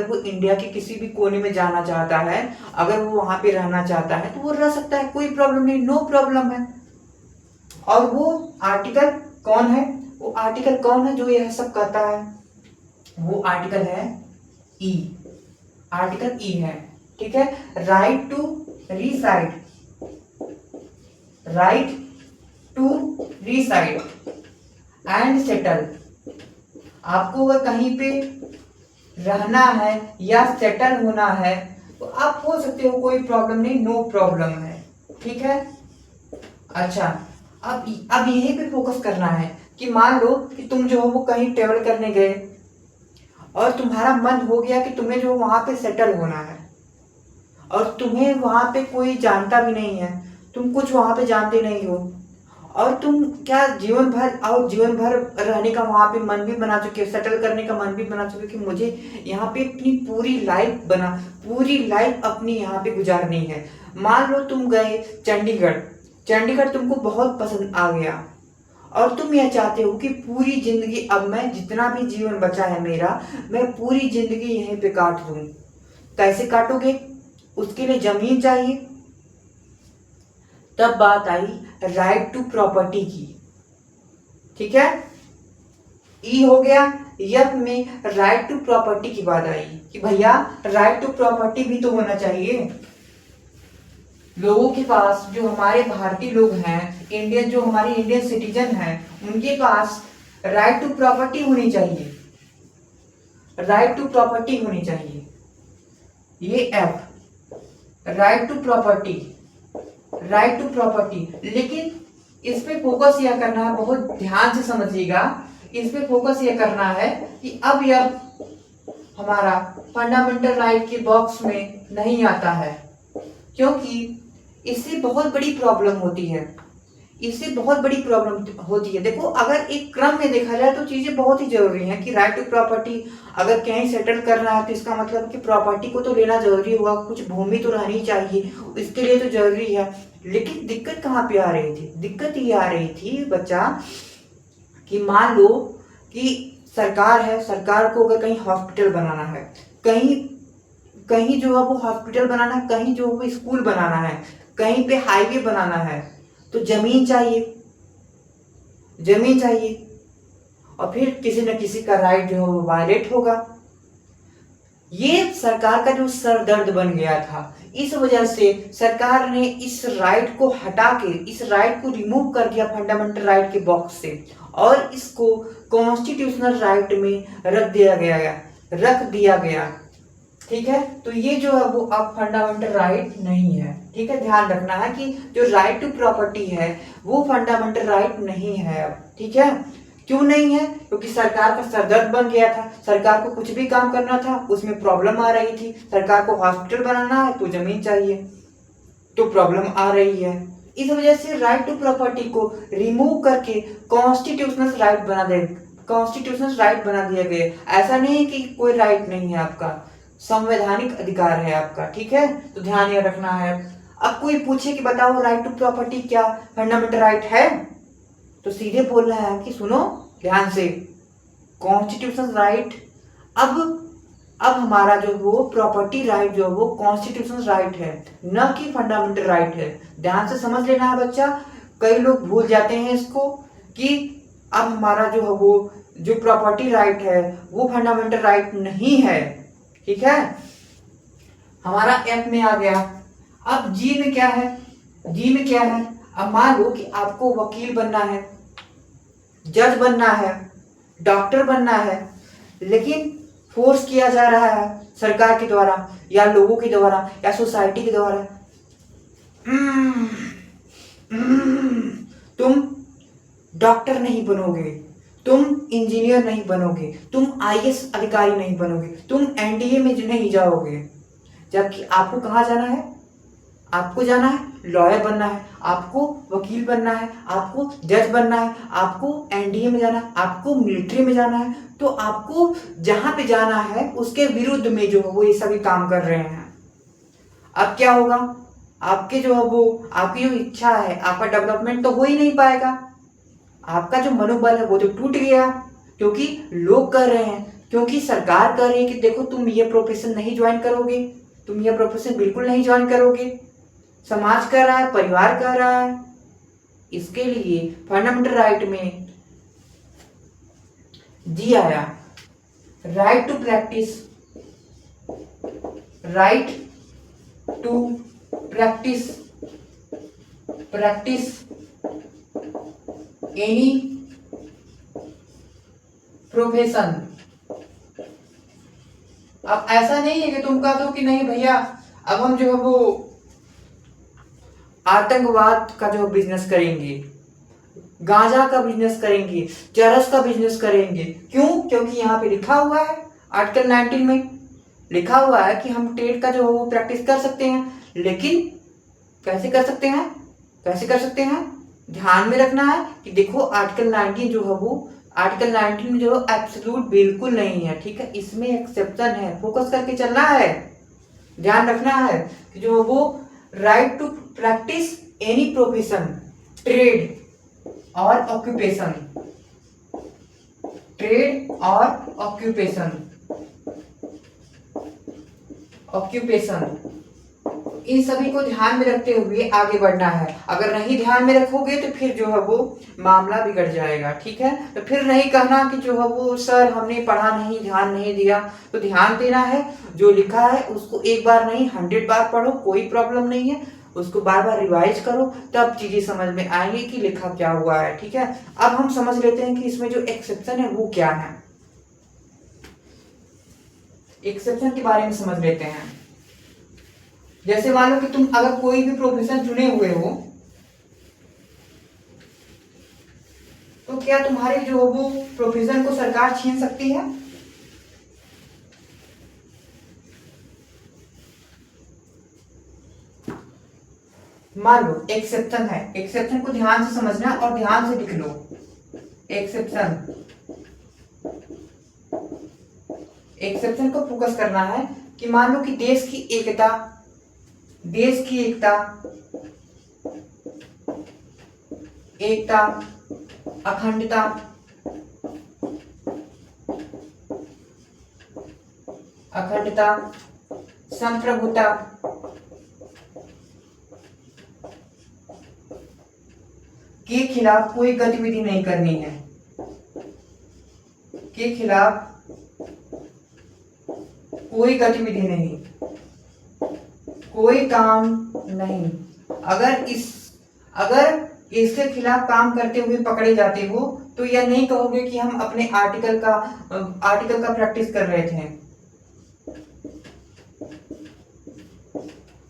वो इंडिया के किसी भी कोने में जाना चाहता है, अगर वो वहां पे रहना चाहता है तो वो रह सकता है, कोई प्रॉब्लम नहीं, नो प्रॉब्लम है। और वो आर्टिकल कौन है? वो आर्टिकल कौन है जो यह सब कहता है? वो आर्टिकल है ई, आर्टिकल ई है। ठीक है, right to reside, right to reside and settle. आपको अगर कहीं पे रहना है या सेटल होना है तो आप हो सकते हो, कोई प्रॉब्लम नहीं, नो प्रॉब्लम है। ठीक है, अच्छा अब यहीं पे फोकस करना है कि मान लो कि तुम जो हो वो कहीं ट्रेवल करने गए और तुम्हारा मन हो गया कि तुम्हें जो वहां पे सेटल होना है, और तुम्हें वहां पे कोई जानता भी नहीं है, तुम कुछ वहां पे जानते नहीं हो, और तुम क्या जीवन भर रहने का वहां पे मन भी बना चुके हो, सेटल करने का मन भी बना चुके हो कि मुझे यहाँ पे अपनी पूरी लाइफ अपनी यहाँ पे गुजारनी है। मान लो तुम गए चंडीगढ़ तुमको बहुत पसंद आ गया और तुम यह चाहते हो कि पूरी जिंदगी, अब मैं जितना भी जीवन बचा है मेरा, मैं पूरी जिंदगी यहीं पे काट दूं। कैसे काटोगे? उसके लिए जमीन चाहिए। तब बात आई राइट टू प्रॉपर्टी की। ठीक है, ई हो गया। यप में राइट टू प्रॉपर्टी की बात आई कि भैया राइट टू प्रॉपर्टी भी तो होना चाहिए। लोगों के पास, जो हमारे भारतीय लोग हैं, इंडियन, जो हमारे इंडियन सिटीजन हैं, उनके पास राइट टू प्रॉपर्टी होनी चाहिए। राइट टू प्रॉपर्टी होनी चाहिए। ये F, right to property, right to property. लेकिन इस पे फोकस यह करना है, बहुत ध्यान से समझिएगा, इस पे फोकस यह करना है कि अब यह हमारा फंडामेंटल राइट के बॉक्स में नहीं आता है, क्योंकि इससे बहुत बड़ी प्रॉब्लम होती है। इससे बहुत बड़ी प्रॉब्लम होती है। देखो, अगर एक क्रम में देखा जाए तो चीजें बहुत ही जरूरी हैं कि राइट टू प्रॉपर्टी अगर कहीं सेटल करना है तो इसका मतलब कि प्रॉपर्टी को तो लेना जरूरी होगा, कुछ भूमि तो रहनी चाहिए, इसके लिए तो जरूरी है। लेकिन दिक्कत कहाँ पे आ रही थी? दिक्कत ये आ रही थी बच्चा कि मान लो कि सरकार है, सरकार को अगर कहीं हॉस्पिटल बनाना है, कहीं कहीं जो है वो हॉस्पिटल बनाना है, कहीं जो है वो स्कूल बनाना है, कहीं पे हाईवे बनाना है, तो जमीन चाहिए। जमीन चाहिए और फिर किसी न किसी का राइट जो है वो वायलेट होगा। ये सरकार का जो सर दर्द बन गया था। इस वजह से सरकार ने इस राइट को हटा के, इस राइट को रिमूव कर दिया फंडामेंटल राइट के बॉक्स से, और इसको कॉन्स्टिट्यूशनल राइट में रख दिया गया। ठीक है, तो ये जो है वो अब फंडामेंटल राइट नहीं है। ठीक है, ध्यान रखना है कि जो राइट टू प्रॉपर्टी है वो फंडामेंटल राइट नहीं है अब। ठीक है, क्यों नहीं है? क्योंकि सरकार का सरदर्द बन गया था। सरकार को कुछ भी काम करना था, उसमें प्रॉब्लम आ रही थी। सरकार को हॉस्पिटल बनाना है तो जमीन चाहिए, तो प्रॉब्लम आ रही है। इस वजह से राइट टू प्रॉपर्टी को रिमूव करके कॉन्स्टिट्यूशनल राइट बना दिया गया। ऐसा नहीं है कि कोई राइट नहीं है आपका, संवैधानिक अधिकार है आपका। ठीक है, तो ध्यान ये रखना है। अब कोई पूछे कि बताओ राइट टू प्रॉपर्टी क्या फंडामेंटल राइट है, तो सीधे बोलना है कि सुनो ध्यान से, कॉन्स्टिट्यूशनल राइट अब हमारा जो वो प्रॉपर्टी राइट जो वो कॉन्स्टिट्यूशनल राइट है, न कि फंडामेंटल राइट है। ध्यान से समझ लेना है बच्चा। कई लोग भूल जाते हैं इसको कि अब हमारा जो है वो जो प्रॉपर्टी राइट है वो फंडामेंटल राइट नहीं है। ठीक है, हमारा एफ में आ गया। अब जी में क्या है? जी में क्या है? अब मान लो कि आपको वकील बनना है, जज बनना है, डॉक्टर बनना है, लेकिन फोर्स किया जा रहा है सरकार के द्वारा या लोगों के द्वारा या सोसाइटी के द्वारा। तुम डॉक्टर नहीं बनोगे, तुम इंजीनियर नहीं बनोगे, तुम आईएएस अधिकारी नहीं बनोगे, तुम एनडीए में नहीं जाओगे। जबकि आपको कहाँ जाना है? आपको जाना है लॉयर बनना है, आपको वकील बनना है, आपको जज बनना है, आपको एनडीए में जाना है, आपको मिलिट्री में जाना है। तो आपको जहां पे जाना है उसके विरुद्ध में जो है वो ये सभी काम कर रहे हैं। अब क्या होगा? आपके जो है वो आपकी जो इच्छा है, आपका डेवलपमेंट तो हो ही नहीं पाएगा। आपका जो मनोबल है वो तो टूट गया, क्योंकि लोग कह रहे हैं, क्योंकि सरकार कह रही है कि देखो तुम ये प्रोफेशन नहीं ज्वाइन करोगे, तुम ये प्रोफेशन बिल्कुल नहीं ज्वाइन करोगे। समाज कह रहा है, परिवार कह रहा है। इसके लिए फंडामेंटल राइट में डी आया, right to practise, right to practise any profession. अब ऐसा नहीं है कि तुम कह दो कि नहीं भैया अब हम जो है वो आतंकवाद का जो बिजनेस करेंगे, गांजा का बिजनेस करेंगे, चरस का बिजनेस करेंगे। क्यों? क्योंकि यहाँ पे लिखा हुआ है, आर्टिकल 19 में लिखा हुआ है कि हम ट्रेड का जो है वो प्रैक्टिस कर सकते हैं। लेकिन कैसे कर सकते हैं? कैसे कर सकते हैं? ध्यान में रखना है कि देखो आर्टिकल 19 जो है वो आर्टिकल 19 में जो एब्सोल्यूट बिल्कुल नहीं है। ठीक है, इसमें एक्सेप्शन है, फोकस करके चलना है। ध्यान रखना है कि जो वो right to practise any profession, trade, और ऑक्यूपेशन, ट्रेड और ऑक्यूपेशन, ऑक्यूपेशन, इन सभी को ध्यान में रखते हुए आगे बढ़ना है। अगर नहीं ध्यान में रखोगे तो फिर जो है वो मामला बिगड़ जाएगा। ठीक है, तो फिर नहीं कहना कि जो है वो सर हमने पढ़ा नहीं, ध्यान नहीं दिया। तो ध्यान देना है, जो लिखा है उसको एक बार नहीं 100 बार पढ़ो, कोई प्रॉब्लम नहीं है। उसको बार बार रिवाइज करो, तब चीजें समझ में आएंगी कि लिखा क्या हुआ है। ठीक है, अब हम समझ लेते हैं कि इसमें जो एक्सेप्शन है वो क्या है। एक्सेप्शन के बारे में समझ लेते हैं। जैसे मान लो कि तुम अगर कोई भी प्रोफेशन चुने हुए हो, तो क्या तुम्हारे जो वो प्रोफेशन को सरकार छीन सकती है? मान लो एक्सेप्शन है, एक्सेप्शन को ध्यान से समझना और ध्यान से लिख लो। एक्सेप्शन, एक्सेप्शन को फोकस करना है कि मान लो कि देश की एकता, देश की एकता, एकता, अखंडता, अखंडता, संप्रभुता, के खिलाफ कोई गतिविधि नहीं करनी है, के खिलाफ कोई गतिविधि नहीं, कोई काम नहीं। अगर इसके खिलाफ काम करते हुए पकड़े जाते हो तो यह नहीं कहोगे कि हम अपने आर्टिकल का प्रैक्टिस कर रहे थे,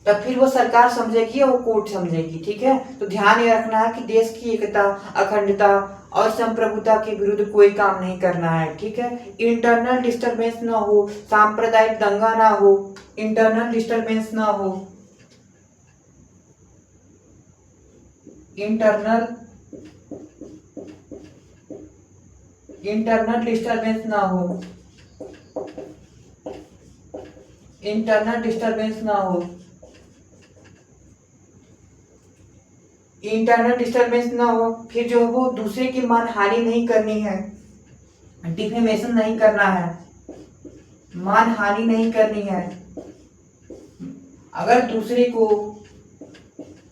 तब फिर वो सरकार समझेगी और वो कोर्ट समझेगी। ठीक है, तो ध्यान ये रखना है कि देश की एकता, अखंडता और संप्रभुता के विरुद्ध कोई काम नहीं करना है। ठीक है, इंटरनल डिस्टरबेंस ना हो, सांप्रदायिक दंगा ना हो, इंटरनल डिस्टरबेंस ना हो, इंटरनल डिस्टरबेंस ना हो, इंटरनल डिस्टरबेंस ना हो, इंटरनल डिस्टरबेंस ना हो। फिर जो है वो दूसरे की मानहानि नहीं करनी है, डिफेमेशन नहीं करना है, मानहानि नहीं करनी है। अगर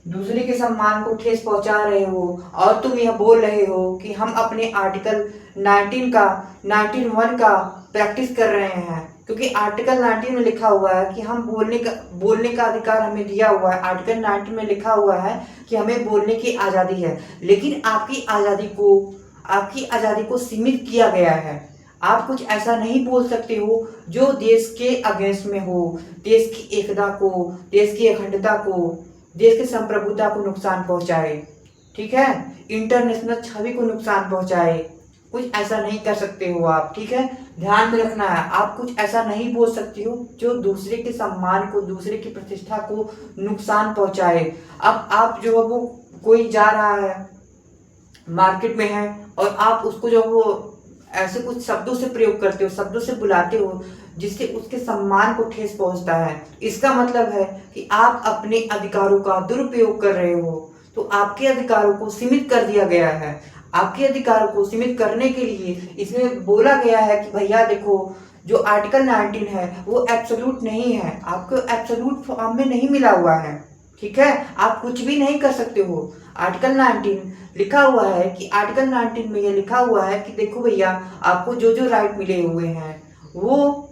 दूसरे के सम्मान को ठेस पहुंचा रहे हो और तुम यह बोल रहे हो कि हम अपने आर्टिकल 19 का प्रैक्टिस कर रहे हैं, क्योंकि आर्टिकल 19 में लिखा हुआ है कि हम बोलने का अधिकार हमें दिया हुआ है। आर्टिकल 19 में लिखा हुआ है कि हमें बोलने की आज़ादी है, लेकिन आपकी आज़ादी को सीमित किया गया है। आप कुछ ऐसा नहीं बोल सकते हो जो देश के अगेंस्ट में हो, देश की एकता को, देश की अखंडता को, देश की संप्रभुता को नुकसान पहुंचाए। ठीक है, इंटरनेशनल छवि को नुकसान पहुंचाए, कुछ ऐसा नहीं कर सकते हो आप। ठीक है, ध्यान में रखना है, आप कुछ ऐसा नहीं बोल सकते हो जो दूसरे के सम्मान को, दूसरे की प्रतिष्ठा को नुकसान पहुंचाए। अब आप जो वो कोई जा रहा है मार्केट में है और आप उसको जो वो ऐसे कुछ शब्दों से प्रयोग करते हो, शब्दों से बुलाते हो जिससे उसके सम्मान को ठेस पहुंचता है, इसका मतलब है कि आप अपने अधिकारों का दुरुपयोग कर रहे हो। तो आपके अधिकारों को सीमित कर दिया गया है। आपके अधिकारों को सीमित करने के लिए इसमें बोला गया है कि भैया देखो, जो आर्टिकल 19 है वो एब्सोल्यूट नहीं है, आपको एब्सोल्यूट फॉर्म में नहीं मिला हुआ है। ठीक है, आप कुछ भी नहीं कर सकते हो। आर्टिकल 19 लिखा हुआ है कि आर्टिकल 19 में ये लिखा हुआ है कि देखो भैया, आपको जो जो राइट मिले हुए हैं वो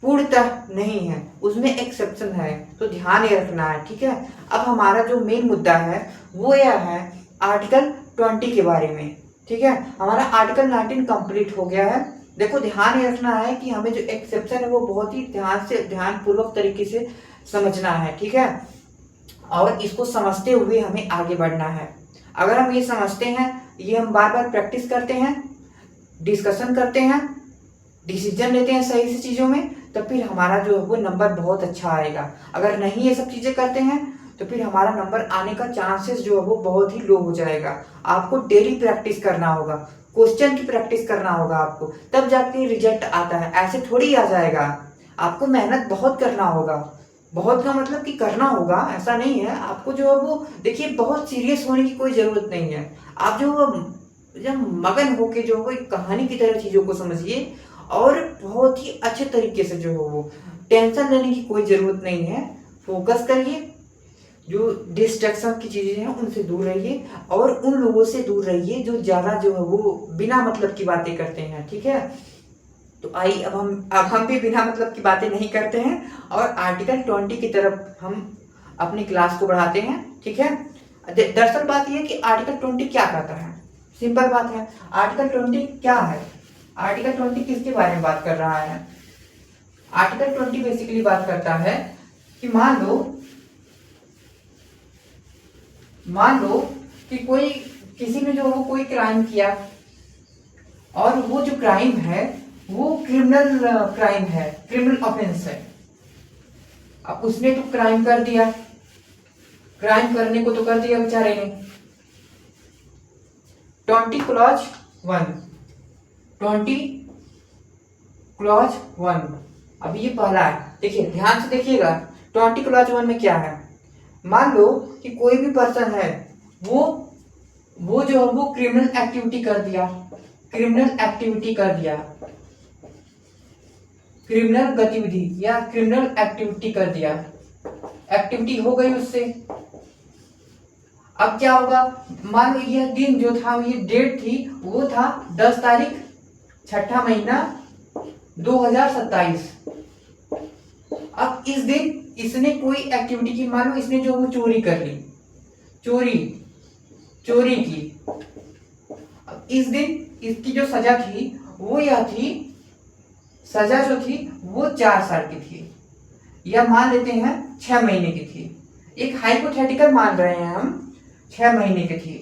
पूर्णतः नहीं है, उसमें एक्सेप्शन है, तो ध्यान ये रखना है। ठीक है, अब हमारा जो मेन मुद्दा है वो यह है आर्टिकल 20 के बारे में। ठीक है, हमारा आर्टिकल 19 कंप्लीट हो गया है। देखो ध्यान ये रखना है कि हमें जो एक्सेप्शन है वो बहुत ही ध्यानपूर्वक तरीके से समझना है। ठीक है, और इसको समझते हुए हमें आगे बढ़ना है। अगर हम ये समझते हैं, ये हम बार बार प्रैक्टिस करते हैं, डिस्कशन करते हैं, डिसीजन लेते हैं सही से चीज़ों में, तो फिर हमारा जो है वो नंबर बहुत अच्छा आएगा। अगर नहीं ये सब चीज़ें करते हैं तो फिर हमारा नंबर आने का चांसेस जो है वो बहुत ही लो हो जाएगा। आपको डेली प्रैक्टिस करना होगा, क्वेश्चन की प्रैक्टिस करना होगा आपको, तब जाके रिजल्ट आता है, ऐसे थोड़ी आ जाएगा। आपको मेहनत बहुत करना होगा। बहुत का मतलब कि करना होगा, ऐसा नहीं है। आपको जो है वो देखिए बहुत सीरियस होने की कोई ज़रूरत नहीं है। आप जो जब मगन होके जो वो एक कहानी की तरह चीज़ों को समझिए और बहुत ही अच्छे तरीके से जो हो वो टेंशन लेने की कोई ज़रूरत नहीं है। फोकस करिए, जो डिस्ट्रैक्शन की चीज़ें हैं उनसे दूर रहिए और उन लोगों से दूर रहिए जो ज़्यादा जो है वो बिना मतलब की बातें करते हैं, ठीक है। तो आइए अब हम भी बिना मतलब की बातें नहीं करते हैं और आर्टिकल 20 की तरफ हम अपनी क्लास को बढ़ाते हैं, ठीक है। दरअसल बात यह है कि आर्टिकल 20 क्या कहता है। सिंपल बात है, आर्टिकल 20 क्या है। आर्टिकल 20 किसके बारे में बात कर रहा है। आर्टिकल 20 बेसिकली बात करता है कि मान लो कि कोई किसी ने जो वो कोई क्राइम किया और वो जो क्राइम है वो क्रिमिनल क्राइम है, क्रिमिनल ऑफेंस है। अब उसने तो क्राइम कर दिया, क्राइम करने को तो कर दिया बेचारे ने। 20 क्लॉज 1, 20 क्लॉज 1। अभी ये पहला है, देखिए ध्यान से देखिएगा। 20 क्लॉज 1 में क्या है। मान लो कि कोई भी पर्सन है वो जो है वो क्रिमिनल एक्टिविटी कर दिया, क्रिमिनल एक्टिविटी कर दिया, क्रिमिनल गतिविधि या क्रिमिनल एक्टिविटी कर दिया, एक्टिविटी हो गई उससे। अब क्या होगा, मान लो यह दिन जो था, ये डेट थी, वो था 10 तारीख 6ठा महीना 2027। अब इस दिन इसने कोई एक्टिविटी की, मान लो इसने जो वो चोरी कर ली, चोरी की। अब इस दिन इसकी जो सजा थी वो यह थी, सजा जो थी वो 4 साल की थी, या मान लेते हैं 6 महीने की थी। एक हाइपोथेटिकल मान रहे हैं हम, 6 महीने की थी।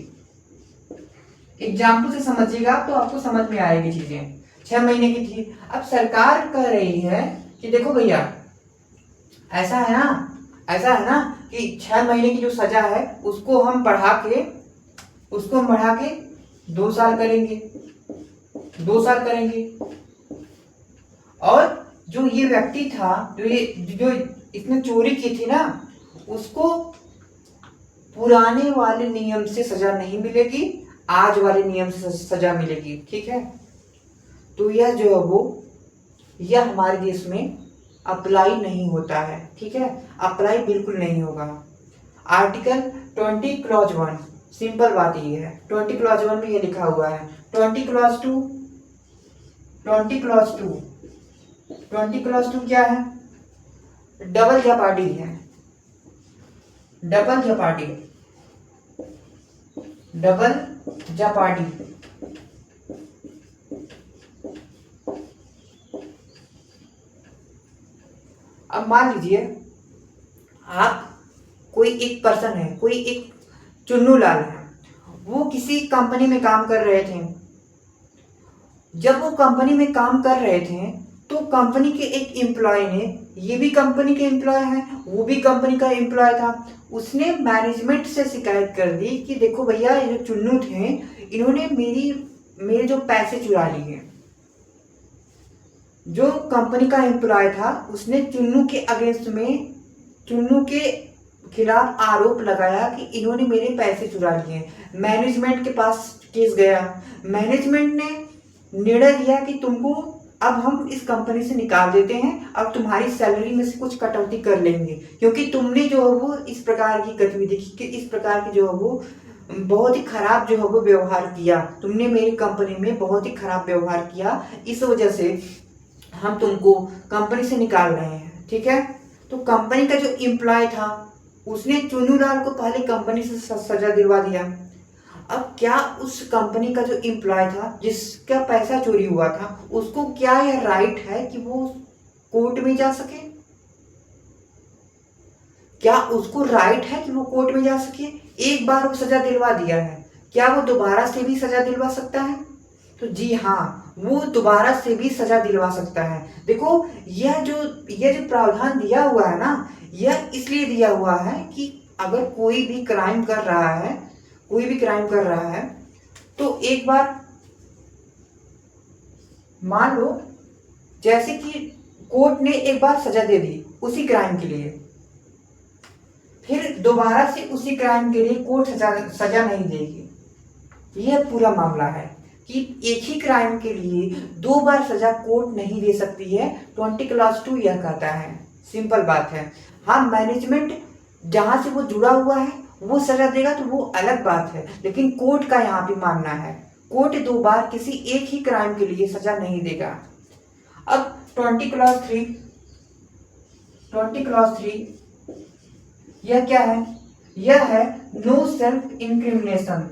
एग्जाम्पल से समझिएगा तो आपको समझ में आएगी चीजें। 6 महीने की थी। अब सरकार कह रही है कि देखो भैया, ऐसा है ना कि 6 महीने की जो सजा है उसको हम बढ़ा के 2 साल करेंगे, 2 साल करेंगे। और जो ये व्यक्ति था, जो इसने चोरी की थी ना, उसको पुराने वाले नियम से सजा नहीं मिलेगी, आज वाले नियम से सजा मिलेगी, ठीक है। तो यह जो है वो यह हमारे देश में अप्लाई नहीं होता है, ठीक है। अप्लाई बिल्कुल नहीं होगा। आर्टिकल 20 क्लॉज 1, सिंपल बात ये है। 20 क्लॉज 1 में ये लिखा हुआ है। 20 क्लॉज 2, 20 क्लॉज 2, 20 क्लॉज 2 क्या है, डबल जेपार्डी है, डबल जेपार्डी, डबल जेपार्डी। अब मान लीजिए आप, कोई एक पर्सन है, कोई एक चुन्नू लाल है, वो किसी कंपनी में काम कर रहे थे। जब वो कंपनी में काम कर रहे थे तो कंपनी के एक एम्प्लॉय ने, ये भी कंपनी के एम्प्लॉय है, वो भी कंपनी का एम्प्लॉय था, उसने मैनेजमेंट से शिकायत कर दी कि देखो भैया, ये जो चुन्नू थे इन्होंने मेरे जो पैसे चुरा लिए। जो कंपनी का एम्प्लॉय था उसने चुन्नू के अगेंस्ट में, चुन्नू के खिलाफ आरोप लगाया कि इन्होंने मेरे पैसे चुरा लिए। मैनेजमेंट के पास केस गया। मैनेजमेंट ने निर्णय दिया कि तुमको अब हम इस कंपनी से निकाल देते हैं, अब तुम्हारी सैलरी में से कुछ कटौती कर लेंगे, क्योंकि तुमने जो है वो इस प्रकार की गतिविधि की, इस प्रकार की जो है वो बहुत ही खराब जो है वो व्यवहार किया, तुमने मेरी कंपनी में बहुत ही खराब व्यवहार किया, इस वजह से हम तुमको कंपनी से निकाल रहे हैं, ठीक है। तो कंपनी का जो एम्प्लॉय था उसने चुन्नू लाल को पहले कंपनी से सजा दिलवा दिया। अब क्या उस कंपनी का जो एम्प्लॉय था जिसका पैसा चोरी हुआ था, उसको क्या यह राइट है कि वो कोर्ट में जा सके? क्या उसको राइट है कि वो कोर्ट में जा सके? एक बार वो सजा दिलवा दिया है, क्या वो दोबारा से भी सजा दिलवा सकता है? तो जी हाँ, वो दोबारा से भी सजा दिलवा सकता है। देखो, यह जो प्रावधान दिया हुआ है ना, यह इसलिए दिया हुआ है कि अगर कोई भी क्राइम कर रहा है, तो एक बार मान लो जैसे कि कोर्ट ने एक बार सजा दे दी उसी क्राइम के लिए, फिर दोबारा से उसी क्राइम के लिए कोर्ट सजा नहीं देगी। यह पूरा मामला है कि एक ही क्राइम के लिए 2 बार सजा कोर्ट नहीं दे सकती है। 20 क्लास 2 यह कहता है, सिंपल बात है। हाँ, मैनेजमेंट जहां से वो जुड़ा हुआ है वो सजा देगा तो वो अलग बात है, लेकिन कोर्ट का यहाँ पे मानना है कोर्ट 2 बार किसी एक ही क्राइम के लिए सजा नहीं देगा। अब 20 क्लास 3 यह क्या है? यह है no self incrimination.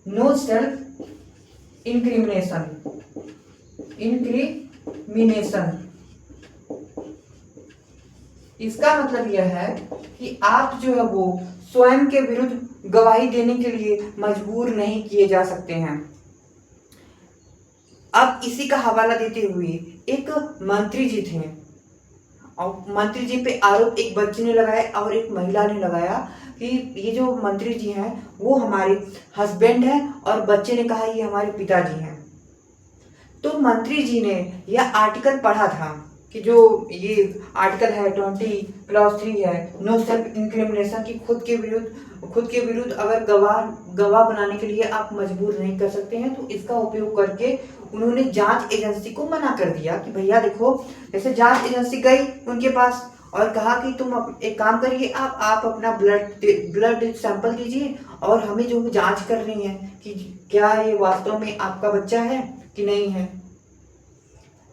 No self incrimination इसका मतलब यह है कि आप जो है वो स्वयं के विरुद्ध गवाही देने के लिए मजबूर नहीं किए जा सकते हैं। अब इसी का हवाला देते हुए एक मंत्री जी थे और मंत्री जी पे आरोप एक बच्चे ने लगाया और एक महिला ने लगाया कि ये जो मंत्री जी हैं वो हमारे हस्बैंड हैं और बच्चे ने कहा ये हमारे पिताजी हैं। तो मंत्री जी ने यह आर्टिकल पढ़ा था कि जो ये आर्टिकल है 20 क्लॉज 3 है, नो सेल्फ इंक्रिमिनेशन की खुद के विरुद्ध अगर गवाह बनाने के लिए आप मजबूर नहीं कर सकते हैं, तो इसका उपयोग करके उन्होंने जांच एजेंसी को मना कर दिया कि भैया देखो, जैसे जांच एजेंसी गई उनके पास और कहा कि तुम एक काम करिए, आप अपना ब्लड सैंपल दीजिए और हमें जो जांच कर रही है कि क्या ये वास्तव में आपका बच्चा है कि नहीं है।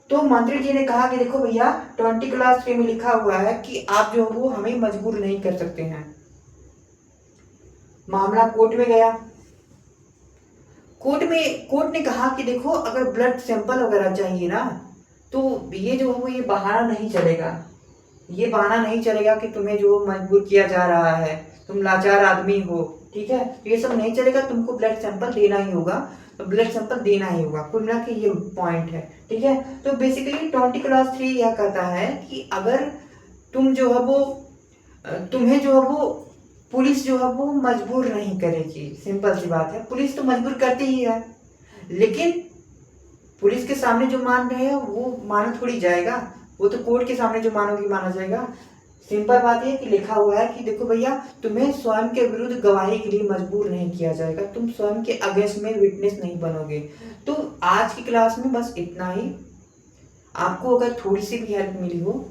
तो मंत्री जी ने कहा कि देखो भैया 20 क्लास 3 में लिखा हुआ है कि आप जो वो हमें मजबूर नहीं कर सकते हैं। मामला कोर्ट में गया। कोर्ट ने कहा कि देखो अगर ब्लड सैंपल वगैरह चाहिए ना, तो ये जो है वो ये बहाना नहीं चलेगा। ये बहाना नहीं चलेगा कि तुम्हें जो मजबूर किया जा रहा है, तुम लाचार आदमी हो, ठीक है, ये सब नहीं चलेगा, तुमको ब्लड सैंपल देना ही होगा, तो ब्लड सैंपल देना ही होगा। कुल मिला के ये पॉइंट है, ठीक है। तो बेसिकली 20 क्लास 3 यह कहता है कि अगर तुम जो है वो तुम्हें जो है वो पुलिस जो है वो मजबूर नहीं करेगी। सिंपल सी बात है, पुलिस तो मजबूर करती ही है, लेकिन पुलिस के सामने जो मान रहे हैं वो माना थोड़ी जाएगा, वो तो कोर्ट के सामने जो मानोगी माना जाएगा। सिंपल बात है कि लिखा हुआ है कि देखो भैया, तुम्हें स्वयं के विरुद्ध गवाही के लिए मजबूर नहीं किया जाएगा, तुम स्वयं के अगेंस्ट में विटनेस नहीं बनोगे। तो आज की क्लास में बस इतना ही। आपको अगर थोड़ी सी भी हेल्प मिली हो